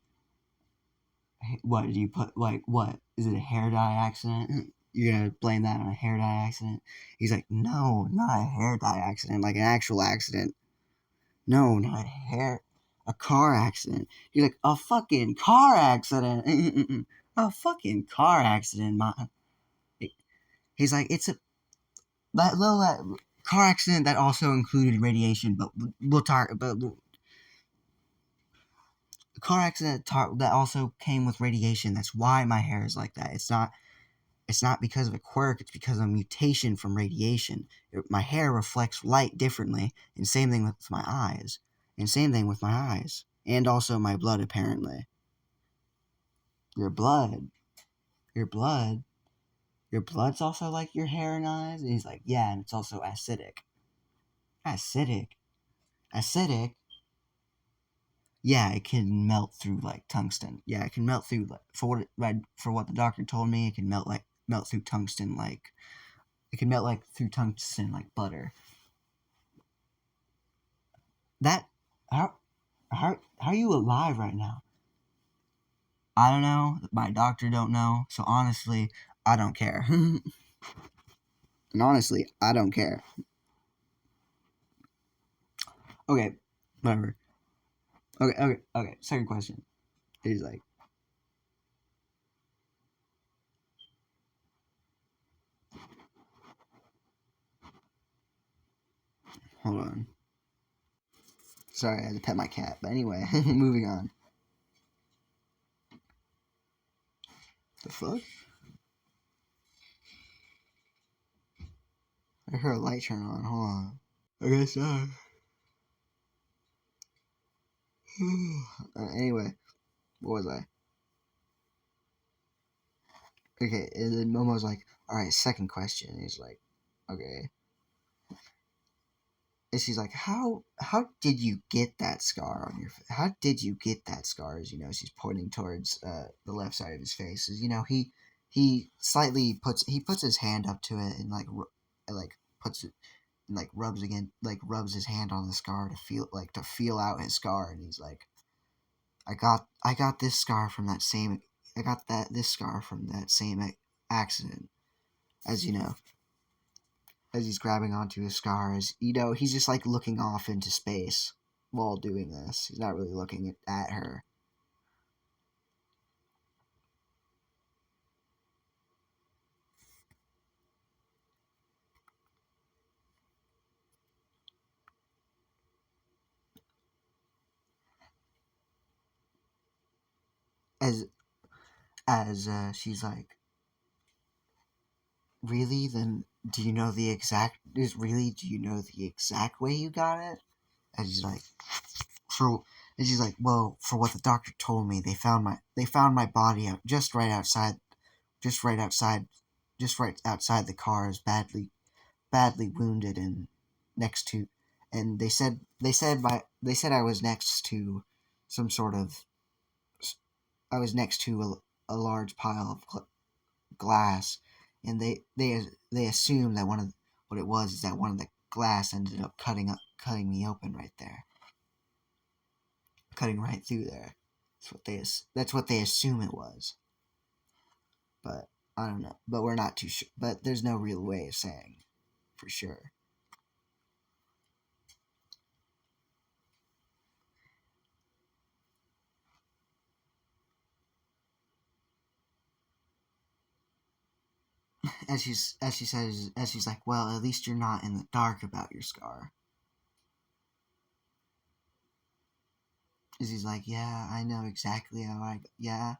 What did you put like? What is it? A hair dye accident? You're gonna blame that on a hair dye accident? He's like, no, not a hair dye accident, like an actual accident. No, not a a car accident. You're like, a fucking car accident. A fucking car accident. He's like, it's a that car accident that also included radiation, but we'll talk. But the car accident that also came with radiation. That's why my hair is like that. It's not. It's not because of a quirk. It's because of a mutation from radiation. My hair reflects light differently, and same thing with my eyes. And same thing with my eyes, and also my blood. Apparently, your blood, your blood, your blood's also like your hair and eyes. And he's like, yeah, and it's also acidic. Acidic, acidic. Yeah, it can melt through like tungsten. Yeah, it can melt through like for what the doctor told me. It can melt through tungsten like it can melt like through tungsten like butter. That how how are you alive right now? I don't know. My doctor don't know. So honestly, I don't care. And honestly, I don't care. Okay, whatever. Okay. Second question. He's like, hold on. Sorry, I had to pet my cat. But anyway, moving on. The fuck? I heard a light turn on. Hold on. Okay, sorry. Anyway, what was I? Okay, and then Momo's like, all right, second question. And he's like, okay. And she's like, how did you get that scar on your how did you get that scar? As you know, she's pointing towards the left side of his face. As you know, he slightly puts his hand up to it and like puts it and like rubs his hand on the scar to feel out his scar. And he's like, I got this scar from that same I got that this scar from that same accident. As you know, as he's grabbing onto his scars, you know, he's just like looking off into space while doing this. He's not really looking at her. As she's like, really? Then do you know the exact? Is really? Do you know the exact way you got it? And he's like, for. And she's like, well, for what the doctor told me, they found my body out just right outside, just right outside the cars, badly wounded and next to, and they said I was next to some sort of I was next to a large pile of glass, and they assumed that what it was is that one of the glass ended up cutting me open right there, cutting right through there. That's what they assume it was, but I don't know. But we're not too sure. But there's no real way of saying for sure. As she's like, well, at least you're not in the dark about your scar. As he's like, yeah, I know exactly how yeah,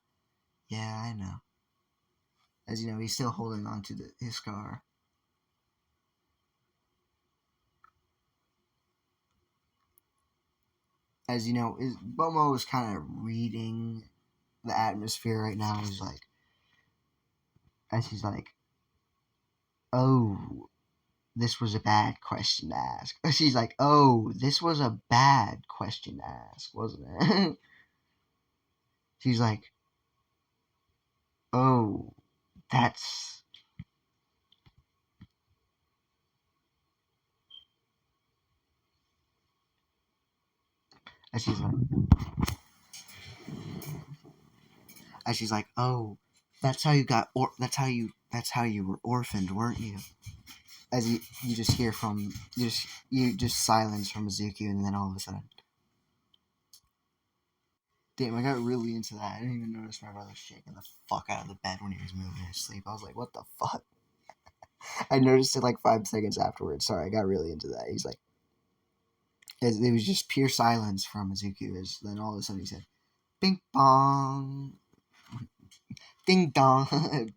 I know. As you know, he's still holding on to his scar. As you know, Bomo is kind of reading the atmosphere right now. He's like, as he's like, oh, this was a bad question to ask. She's like, oh, this was a bad question to ask, wasn't it? She's like, oh, that's. And she's like, oh, that's how you got, that's how you were orphaned, weren't you? As you just hear from, you just silence from Izuku, and then all of a sudden, damn, I got really into that. I didn't even notice my brother shaking the fuck out of the bed when he was moving in his sleep. I was like, what the fuck? I noticed it like 5 seconds afterwards. Sorry, I got really into that. He's like, it was just pure silence from Izuku. Then all of a sudden he said, "Bing bong, ding dong,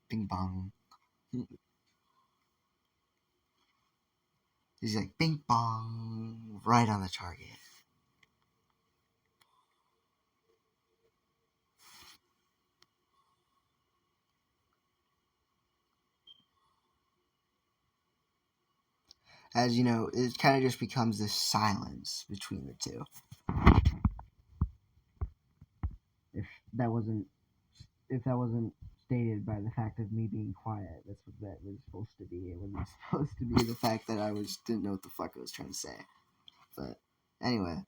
bing bong." He's like, "Bing bong," right on the target. As you know, it kind of just becomes this silence between the two. If that wasn't if that wasn't stated by the fact of me being quiet, that's what that was supposed to be. It wasn't supposed to be the fact that I didn't know what the fuck I was trying to say. But anyway,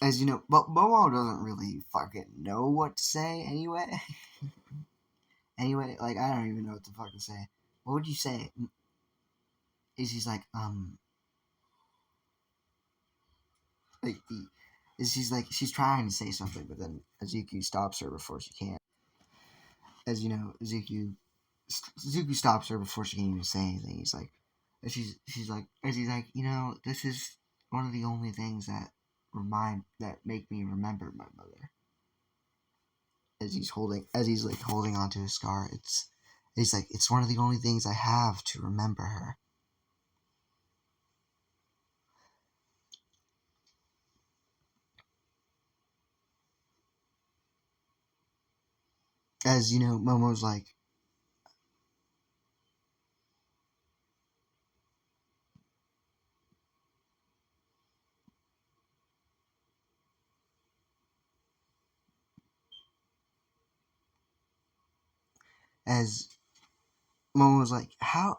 as you know, but Momo doesn't really fucking know what to say anyway. Anyway, like I don't even know what the fuck to say. What would you say? Is he's like is she's trying to say something, but then Azuki stops her before she can. As you know, Azuki stops her before she can even say anything. He's like, she's like, this is one of the only things that make me remember my mother. As he's like holding onto his scar, he's like, it's one of the only things I have to remember her. As you know, Momo's like, as Momo's like, how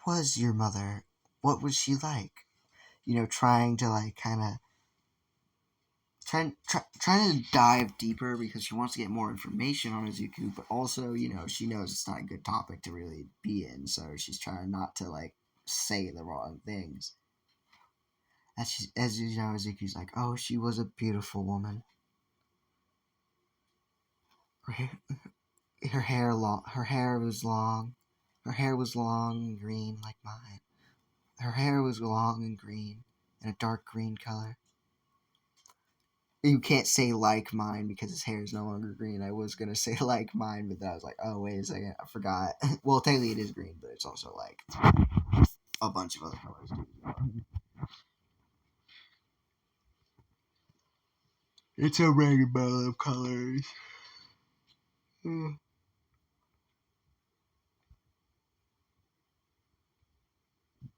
was your mother? What was she like? Trying to like kind of trying to dive deeper because she wants to get more information on Izuku, but also she knows it's not a good topic to really be in, so she's trying not to like say the wrong things. As you know, Izuku's like, oh, she was a beautiful woman. Her hair, her hair was long. Her hair was long and green like mine. Her hair was long and green, and a dark green color. You can't say like mine because his hair is no longer green. I was gonna say like mine, but then I was like, oh wait a second, I forgot. Well, technically it is green, but it's also like a bunch of other colors too. It's a rainbow of colors.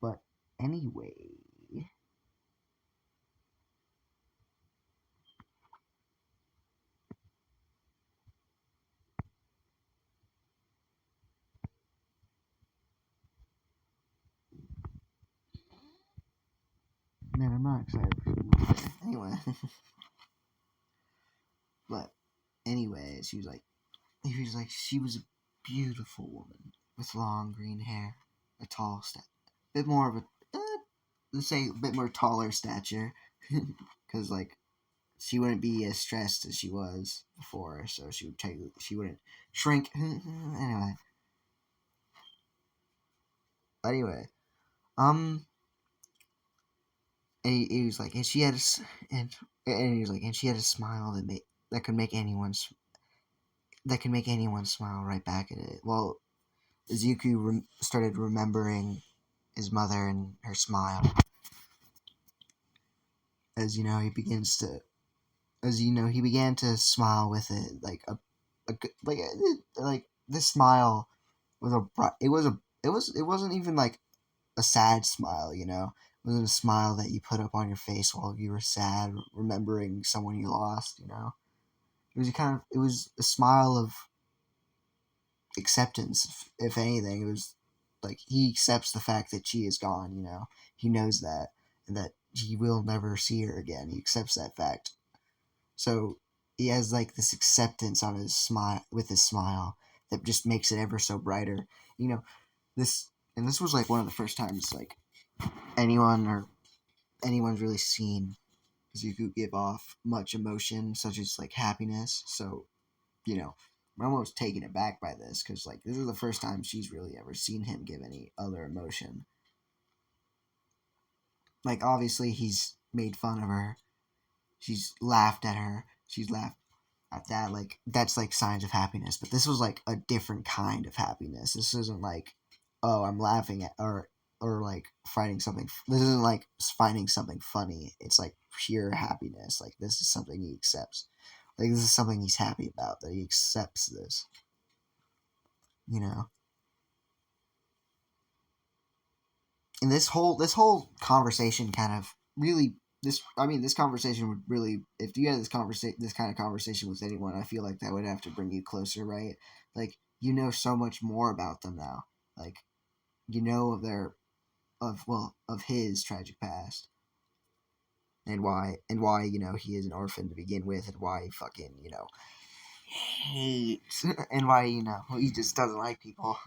But anyway, man, I'm not excited for anyway. But anyway, she was a beautiful woman with long green hair, a tall bit more of a let's say a bit more taller stature, because like she wouldn't be as stressed as she was before, so she wouldn't shrink. Anyway, um, and he was like, and she had and he was like, and she had a smile that could make anyone smile right back at it. Well, Izuku started remembering his mother and her smile. As you know, he began to smile with it, like this smile was it wasn't even like a sad smile, it wasn't a smile that you put up on your face while you were sad remembering someone you lost. It was a smile of acceptance. If anything, it was like he accepts the fact that she is gone. He knows that, and that he will never see her again. He accepts that fact. So he has like this acceptance on his smile with his smile that just makes it ever so brighter. You know this, and this was like one of the first times like anyone or anyone's really seen Zuko give off much emotion, such as like happiness. So, you know, I'm almost taken aback by this because like this is the first time she's really ever seen him give any other emotion. Like obviously he's made fun of her. She's laughed at her. She's laughed at that. Like that's like signs of happiness. But this was like a different kind of happiness. This isn't like, oh, I'm laughing at or like finding something. This isn't like finding something funny. It's like pure happiness. Like this is something he accepts. Like this is something he's happy about that he accepts this. You know. And this whole conversation kind of really this conversation would really, if you had this kind of conversation with anyone, I feel like that would have to bring you closer, right? Like you know so much more about them now. Like you know of their of his tragic past and why he is an orphan to begin with and why he fucking hates and why he just doesn't like people.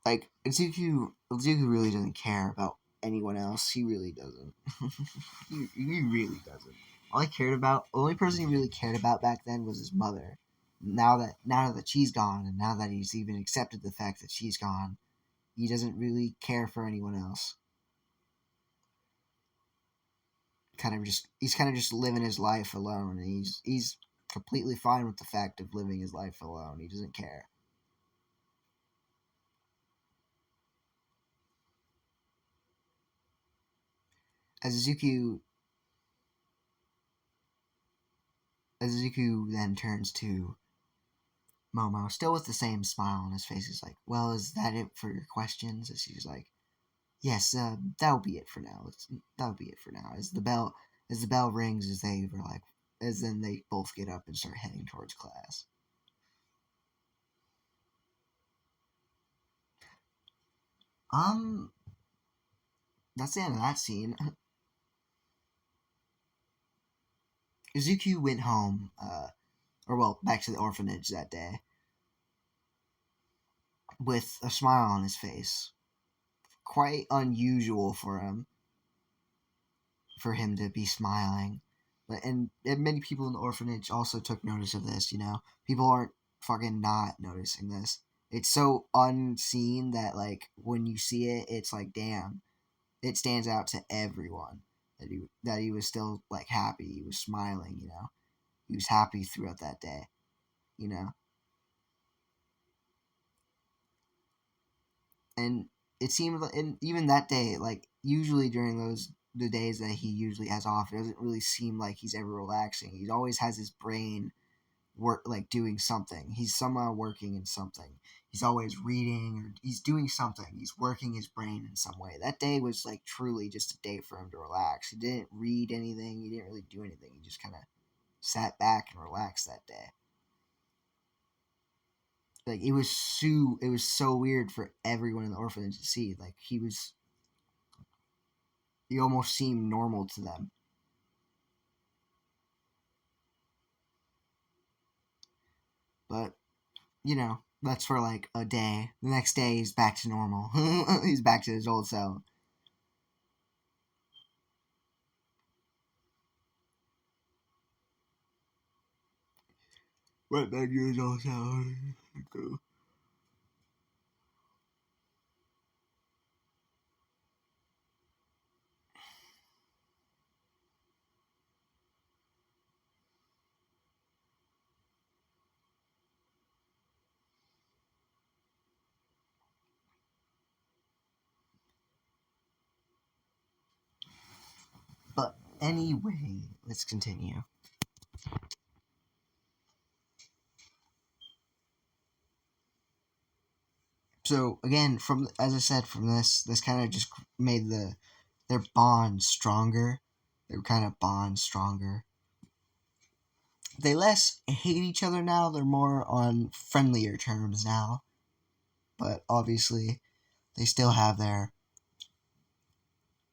Like Izuku really doesn't care about anyone else. He really doesn't. he really doesn't. Only person he really cared about back then was his mother. Now that she's gone, and now that he's even accepted the fact that she's gone, he doesn't really care for anyone else. He's kind of just living his life alone, and he's completely fine with the fact of living his life alone. He doesn't care. As Izuku as Izuku then turns to Momo, still with the same smile on his face, is like, "Well, is that it for your questions?" And she's like, "Yes, that'll be it for now. That'll be it for now." As the bell rings, as then they both get up and start heading towards class. Um, that's the end of that scene. Izuku went home, or well, back to the orphanage that day with a smile on his face. Quite unusual for him to be smiling. But and many people in the orphanage also took notice of this. People aren't fucking not noticing this. It's so unseen that like when you see it, it's like damn, it stands out to everyone that he was still like happy. He was smiling. He was happy throughout that day. You know, and it seemed and even that day, like usually during the days that he usually has off, it doesn't really seem like he's ever relaxing. He always has his brain work, like doing something. He's somehow working in something. He's always reading or he's doing something. He's working his brain in some way. That day was like truly just a day for him to relax. He didn't read anything. He didn't really do anything. He just kind of sat back and relaxed that day. Like it was so weird for everyone in the orphanage to see. Like he almost seemed normal to them. But that's for like a day. The next day he's back to normal. He's back to his old self. Right back to his old self. But anyway, let's continue. So again, from as I said, from this kind of just made their bond stronger. Their kind of bond stronger. They less hate each other now. They're more on friendlier terms now. But obviously, they still have their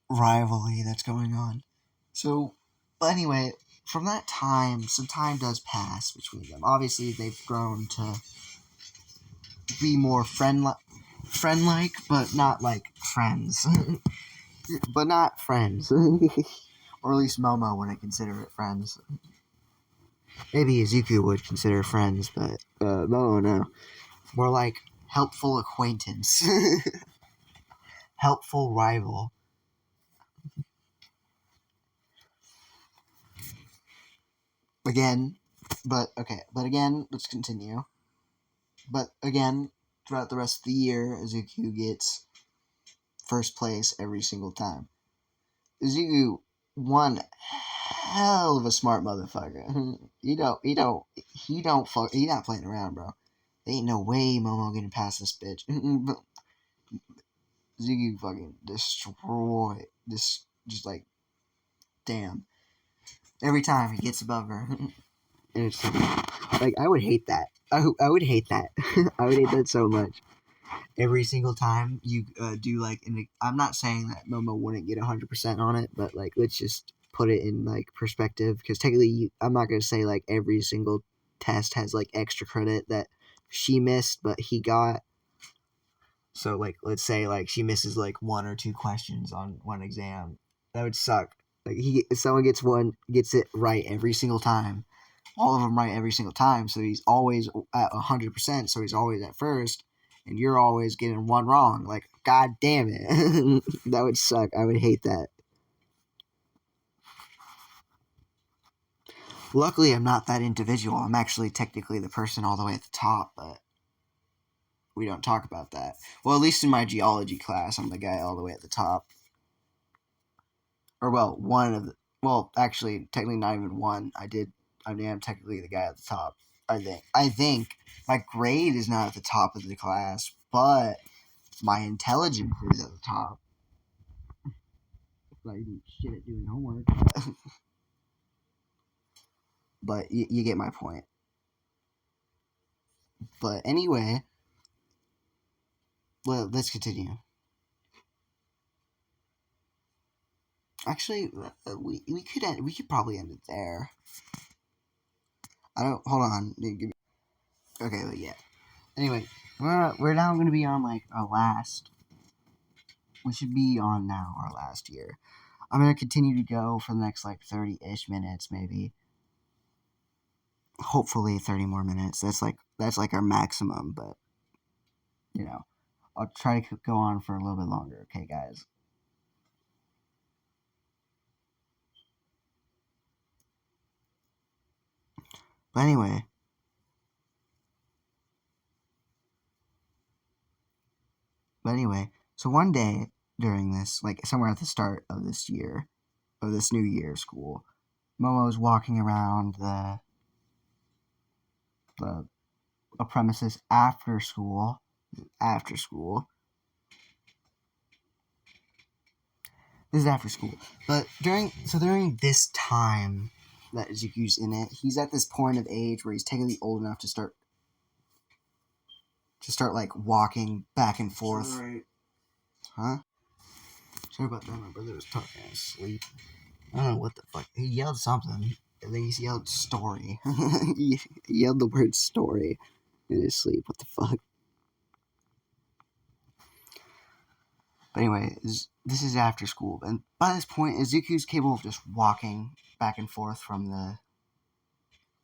rivalry that's going on. So, but anyway, from that time, some time does pass between them. Obviously, they've grown to be more friendly. friend-like, but not like friends. But not friends. Or at least Momo wouldn't consider it friends. Maybe Izuku would consider friends, but Momo no. More like helpful acquaintance. Helpful rival. Again, but again, let's continue. But again, throughout the rest of the year, Izuku gets first place every single time. Izuku, one hell of a smart motherfucker. He not playing around, bro. There ain't no way Momo getting past this bitch. Izuku fucking destroy this, just like, damn. Every time he gets above her. And it's like, I would hate that. I would hate that. I would hate that so much. Every single time you do like, I'm not saying that Momo wouldn't get 100% on it, but like, let's just put it in like perspective, because technically I'm not going to say like every single test has like extra credit that she missed but he got. So like, let's say like she misses like 1 or 2 questions on one exam. That would suck. Like, if someone gets it right every single time, all of them right every single time, so he's always at 100%, so he's always at first, and you're always getting one wrong. Like, god damn it. That would suck. I would hate that. Luckily, I'm not that individual. I'm actually technically the person all the way at the top, but we don't talk about that. Well, at least in my geology class, I'm the guy all the way at the top. Or, well, actually, technically not even one. I am technically the guy at the top. I think my grade is not at the top of the class, but my intelligence is at the top. I do shit at doing homework. But you get my point. But anyway, well, let's continue. Actually, we could probably end it there. I don't. Hold on. Okay, but yeah. Anyway, we're now going to be on like our last. We should be on now our last year. I'm going to continue to go for the next like 30-ish minutes, maybe. Hopefully 30 more minutes. That's like our maximum, but you know, I'll try to go on for a little bit longer. Okay, guys. But anyway, so one day during this, like somewhere at the start of this year, of this new year of school, Momo's walking around the a premises after school. This is after school. But during this time that Izuku's in it, he's at this point of age where he's technically old enough to start like walking back and forth. Sorry. Huh? Sorry about that. My brother was talking asleep. I don't know what the fuck. He yelled something. At least he yelled story. He yelled the word story in his sleep. What the fuck? But anyway, this is after school. And by this point, Izuku's capable of just walking back and forth from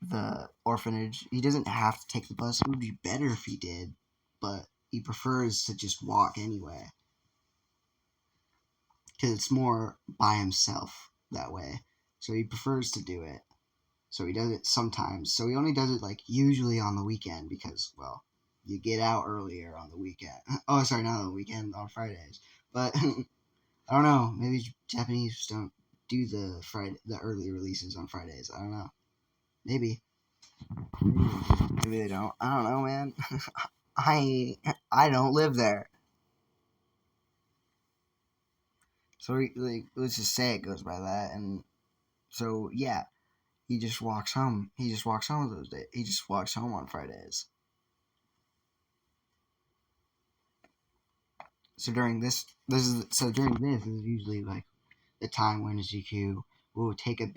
the orphanage. He doesn't have to take the bus. It would be better if he did, but he prefers to just walk anyway. Because it's more by himself that way. So he prefers to do it. So he does it sometimes. So he only does it like usually on the weekend because, well, you get out earlier on the weekend. Oh, sorry, not on the weekend, on Fridays. But I don't know. Maybe Japanese don't do the early releases on Fridays. I don't know. Maybe they don't. I don't know, man. I don't live there. So like, let's just say it goes by that, and so yeah, he just walks home. He just walks home those days. He just walks home on Fridays. So during this is usually like the time when Izuku will take a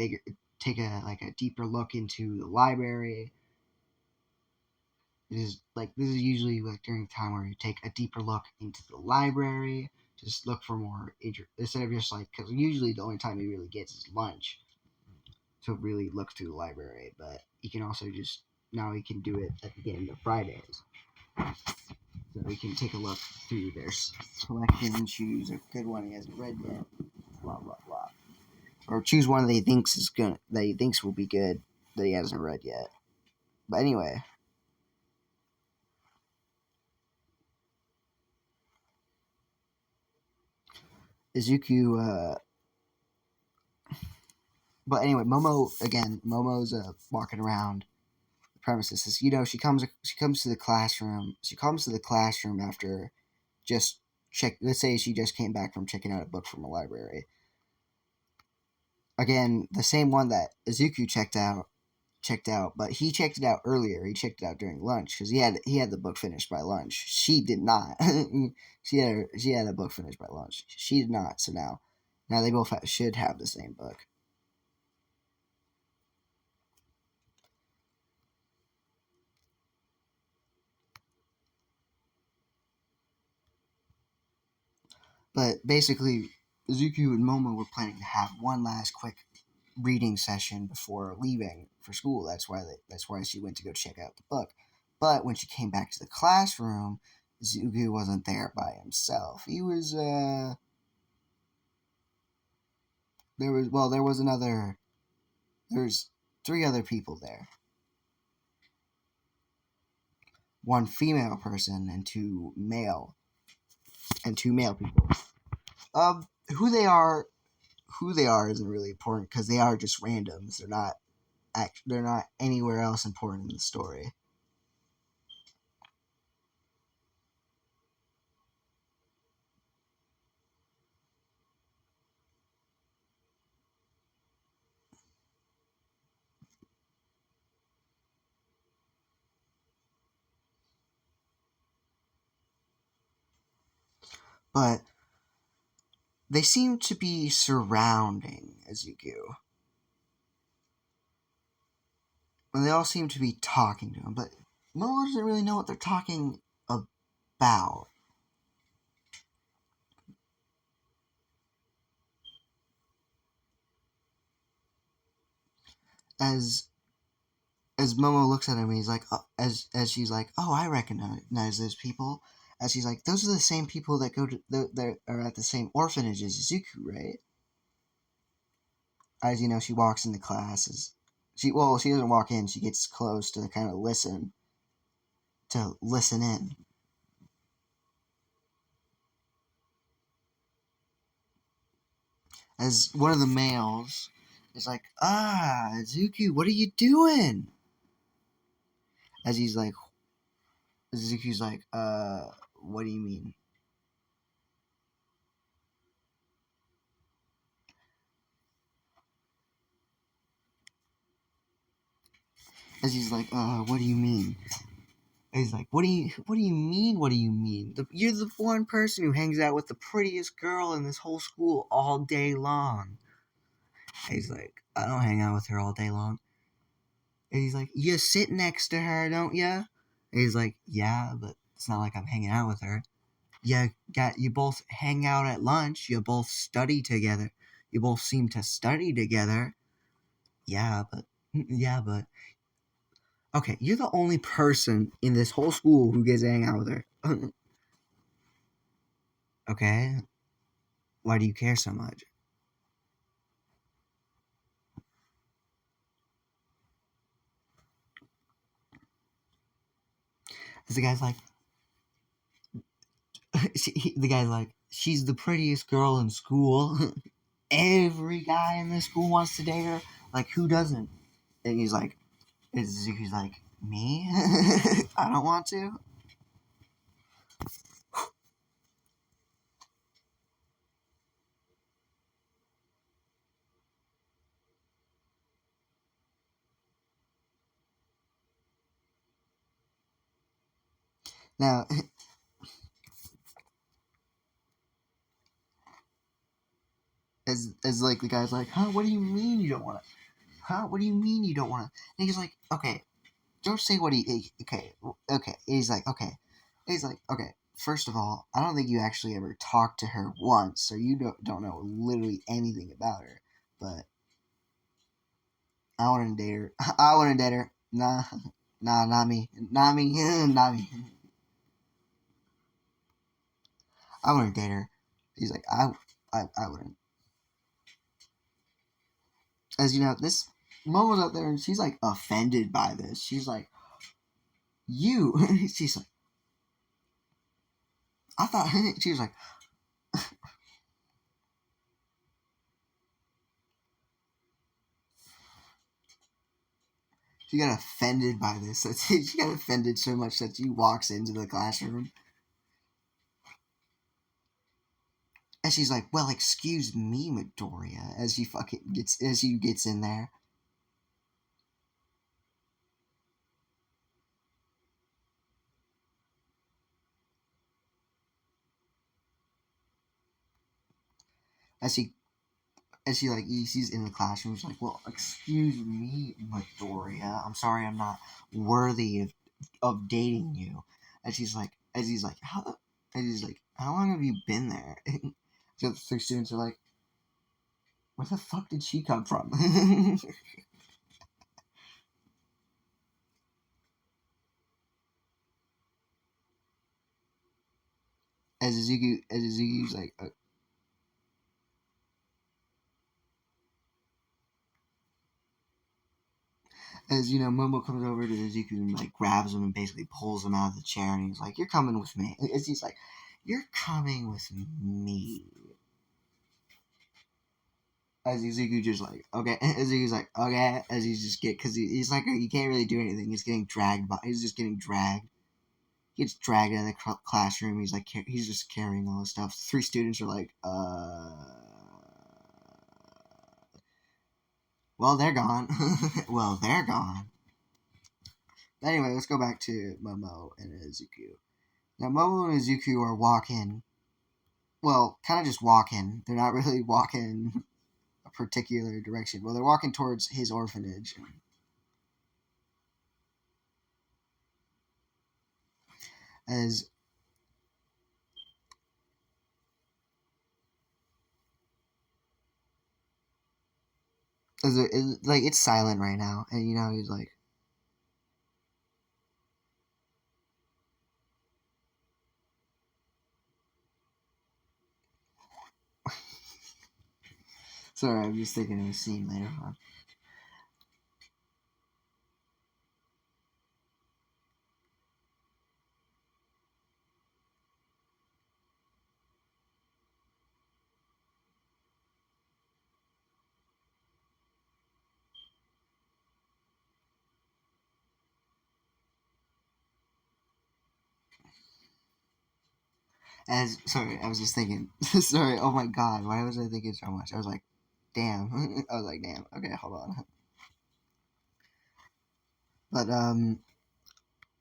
deeper look into the library. this is usually like during a time where you take a deeper look into the library, just look for more instead of just like, because usually the only time he really gets is lunch to really look through the library, but he can also just now he can do it at the end of Fridays. So we can take a look through their selection and choose a good one he hasn't read yet. Blah blah blah. Or choose one that he thinks will be good that he hasn't read yet. But anyway, Izuku. But anyway, Momo's walking around the premises. Says, she comes to the classroom. She comes to the classroom after just check. Let's say she just came back from checking out a book from a library. Again, the same one that Izuku checked out, but he checked it out earlier. He checked it out during lunch because he had the book finished by lunch. She did not. She had a book finished by lunch. She did not. So now they both should have the same book. But basically, Izuku and Momo were planning to have one last quick reading session before leaving for school. That's why she went to go check out the book. But when she came back to the classroom, Izuku wasn't there by himself. He was there's three other people there. One female person and two male people. Um who they are isn't really important because they are just randoms. They're not anywhere else important in the story. But they seem to be surrounding Izuku. And they all seem to be talking to him, but Momo doesn't really know what they're talking about. As Momo looks at him, he's like, as she's like, "Oh, I recognize those people." As he's like, "Those are the same people that go to that are at the same orphanage as Izuku, right?" As she walks into classes. She doesn't walk in. She gets close to kind of listen in. As one of the males is like, Izuku, what are you doing? As Izuku's like, what do you mean? As he's like, what do you mean? And he's like, what do you mean? What do you mean? You're the one person who hangs out with the prettiest girl in this whole school all day long. And he's like, I don't hang out with her all day long. And he's like, you sit next to her, don't you? And he's like, yeah, but it's not like I'm hanging out with her. You both hang out at lunch. You both study together. You both seem to study together. Yeah, but okay, you're the only person in this whole school who gets to hang out with her. Okay, why do you care so much? The guy's like, the guy's like, she's the prettiest girl in school. Every guy in this school wants to date her. Like, who doesn't? And he's like, me? I don't want to. Now, as like the guy's like, huh? What do you mean you don't want to? Huh? What do you mean you don't want to? And he's like, okay, don't say what okay, okay. He's like, okay. He's like, okay. First of all, I don't think you actually ever talked to her once, so you don't know literally anything about her. But I want to date her. I want to date her. Nah, nah, not me. Not me. Not me. I want to date her. He's like, I wouldn't. As you know, this mom was out there and she's like offended by this. She's like, you. She's like, I thought. She was like, she got offended by this. She got offended so much that she walks into the classroom and she's like, "Well, excuse me, Midoriya." As she gets in there, as she she's in the classroom. She's like, "Well, excuse me, Midoriya. I'm sorry, I'm not worthy of dating you." And she's like, as he's like, how? And he's like, "How long have you been there?" So the three students are like, "Where the fuck did she come from?" as Izuku's like, as you know, Momo comes over to Izuku and like grabs him and basically pulls him out of the chair, and he's like, "You're coming with me." As he's like, "You're coming with me." As Izuku just like, okay, as he's like, okay, as he's just because he's like, he can't really do anything. He's getting dragged by, he's just getting dragged. He gets dragged out of the classroom. He's like, he's just carrying all this stuff. Three students are like, well, they're gone. Well, they're gone. Anyway, let's go back to Momo and Izuku. Now, Momo and Izuku are walking, well, kind of just walking. They're not really walking a particular direction. Well, they're walking towards his orphanage. As like it's silent right now, and you know he's like, sorry, I'm just thinking of a scene later on. As sorry, I was just thinking. Sorry, oh my god, why was I thinking so much? I was like, damn. I was like, damn. Okay, hold on. But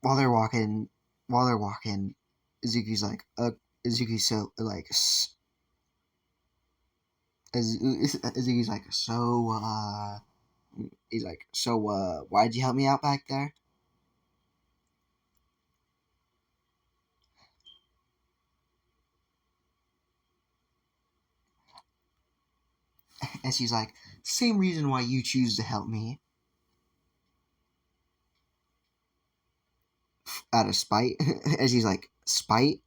while they're walking, while they're walking, Izuku's like, Izuku's so like, Izuku's like, so he's like, so why'd you help me out back there? And she's like, same reason why you choose to help me, out of spite. And she's like, spite?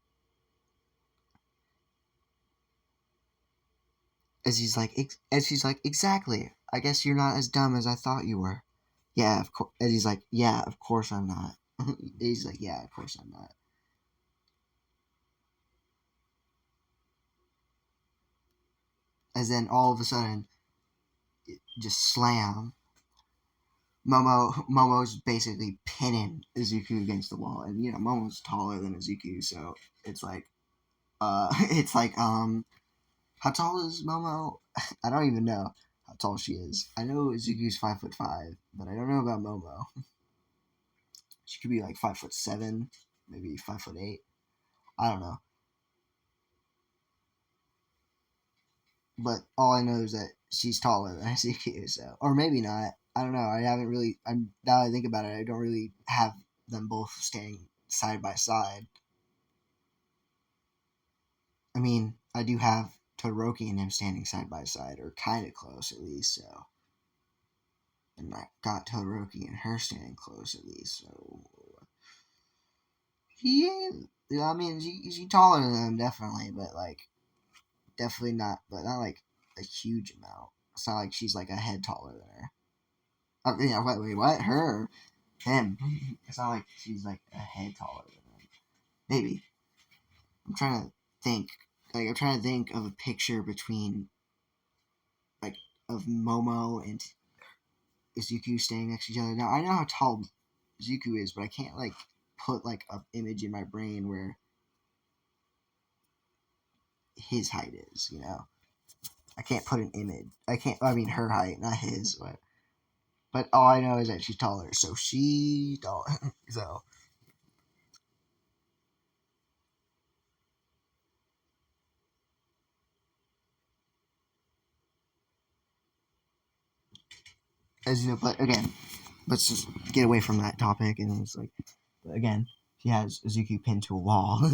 As she's like, exactly. I guess you're not as dumb as I thought you were. Yeah, of course. And he's like, yeah, of course I'm not. He's like, yeah, of course I'm not. As then all of a sudden, just slam. Momo's basically pinning Izuku against the wall, and you know Momo's taller than Izuku, so it's like, it's like, how tall is Momo? I don't even know how tall she is. I know Izuku's 5'5", but I don't know about Momo. She could be like 5'7", maybe 5'8". I don't know. But all I know is that she's taller than Izuku, so or maybe not. I don't know. I haven't really. I'm now that I think about it, I don't really have them both standing side by side. I mean, I do have Todoroki and him standing side by side, or kind of close at least. So, and I got Todoroki and her standing close at least. So he ain't. I mean, she taller than him definitely, but like definitely not, but not like a huge amount. It's not like she's like a head taller than her. I mean, wait, what? Her, him. It's not like she's like a head taller than him. Maybe. I'm trying to think. Like I'm trying to think of a picture between like of Momo and Izuku standing next to each other. Now I know how tall Izuku is, but I can't like put like an image in my brain where his height is. You know, I can't put an image. I can't. I mean, her height, not his. But all I know is that she's taller. So she taller. So as you know, but again, let's just get away from that topic. And it's like, but again, she has Izuku pinned to a wall.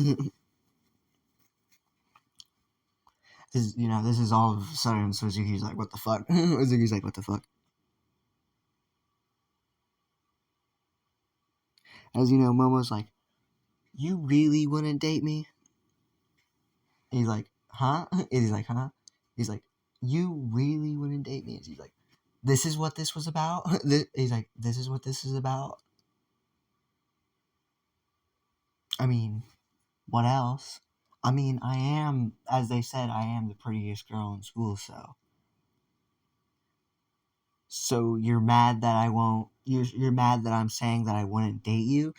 This is all of a sudden. So Izuku's like, what the fuck? Izuku's like, what the fuck? As you know, Momo's like, you really wouldn't date me? And he's like, huh? And he's like, huh? He's like, you really wouldn't date me? And he's like, this is what this was about? He's like, this is what this is about? I mean, what else? I mean, I am, as they said, I am the prettiest girl in school, so. So you're mad that I won't, you're mad that I'm saying that I wouldn't date you?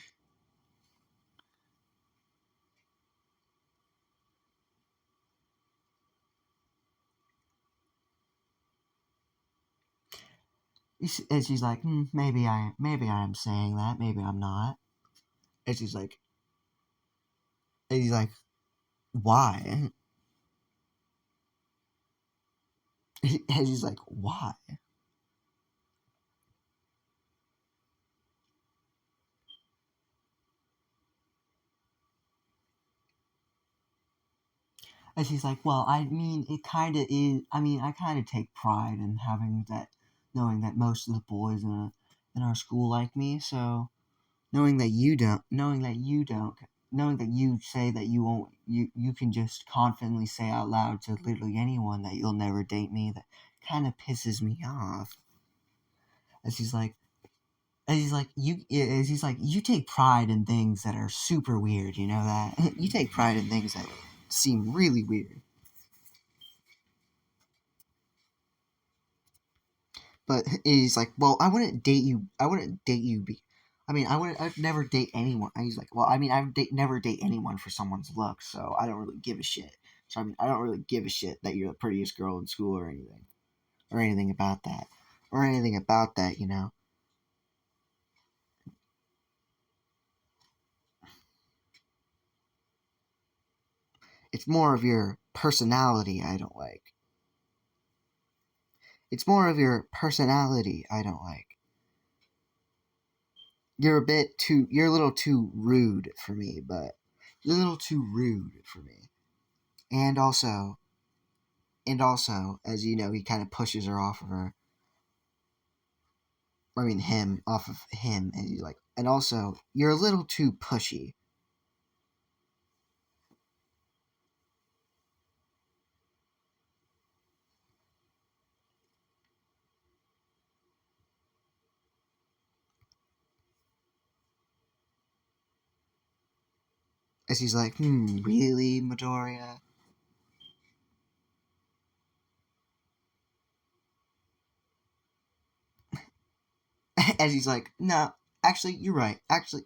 And she's like, maybe I am saying that, maybe I'm not. And she's like, and he's like, why? And she's like, why? And she's like, well, I mean, it kind of is. I mean, I kind of take pride in having that, knowing that most of the boys in our school like me. So knowing that you say that you won't, you can just confidently say out loud to literally anyone that you'll never date me. That kind of pisses me off. And she's like, he's like, you take pride in things that are super weird. You know that you take pride in things that seem really weird. But he's like, well, I wouldn't date you. I wouldn't date you. I mean, I'd never date anyone. And he's like, well, I mean, never date anyone for someone's looks, so I don't really give a shit. So I mean, I don't really give a shit that you're the prettiest girl in school or anything about that, or anything about that. You know, it's more of your personality I don't like. It's more of your personality I don't like. You're a little too rude for me, but you're a little too rude for me. And also, as you know, he kind of pushes her off of her. I mean, him off of him, and he's like, and also, you're a little too pushy. As he's like, really, Midoriya? As he's like, no, actually, you're right. Actually,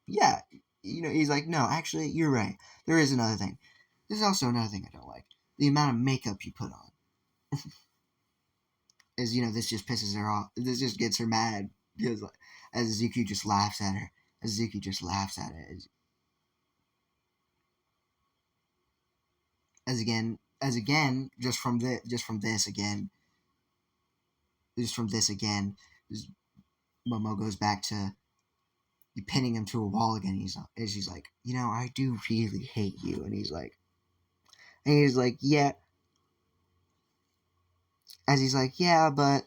yeah, he's like, no, actually, you're right. There is another thing. There's also another thing I don't like: the amount of makeup you put on. As this just pisses her off. This just gets her mad because as Zuki just laughs at her. As Zuki just laughs at it. As again, just from this again, Momo goes back to pinning him to a wall again. She's like, I do really hate you. And he's like, yeah. As he's like, yeah, but.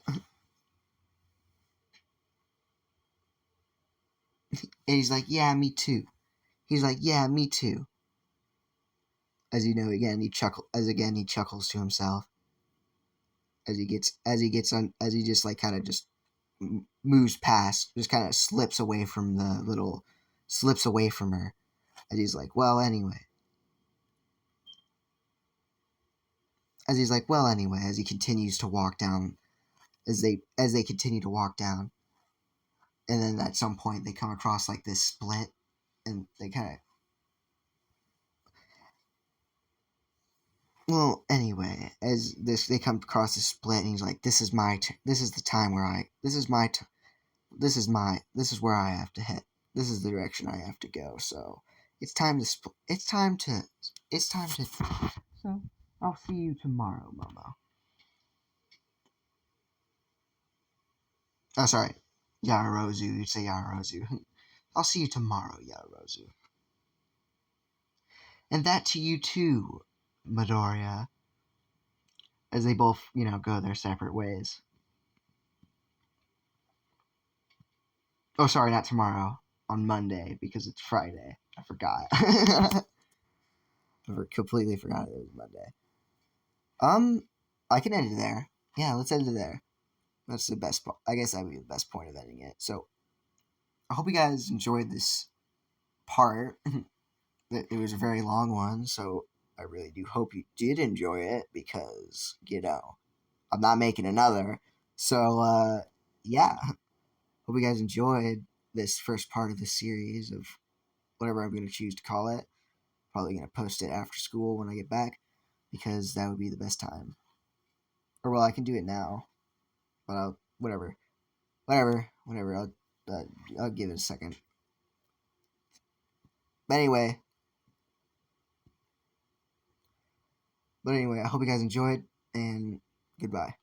And he's like, yeah, me too. He's like, yeah, me too. As again, he chuckles to himself as he just like kind of just moves past, just kind of slips away from her. And he's like, well, anyway. As he continues to walk down, as they continue to walk down, and then at some point they come across like this split, and they kind of. Well, anyway, they come across this split, and he's like, "This is the time where this is where I have to head. This is the direction I have to go. So it's time to it's time to. So I'll see you tomorrow, Momo." Oh, sorry, Yararozu. You'd say Yararozu. I'll see you tomorrow, Yararozu. And that to you too, Midoriya. As they both, go their separate ways. Oh, sorry, not tomorrow. On Monday, because it's Friday. I forgot. I completely forgot it was Monday. I can end it there. Yeah, let's end it there. That's the best part. I guess that would be the best point of ending it. So, I hope you guys enjoyed this part. It was a very long one, so I really do hope you did enjoy it because, I'm not making another. So, yeah. Hope you guys enjoyed this first part of the series of whatever I'm going to choose to call it. Probably going to post it after school when I get back because that would be the best time. Or, well, I can do it now, but whatever. I'll give it a second. But anyway, I hope you guys enjoyed, and goodbye.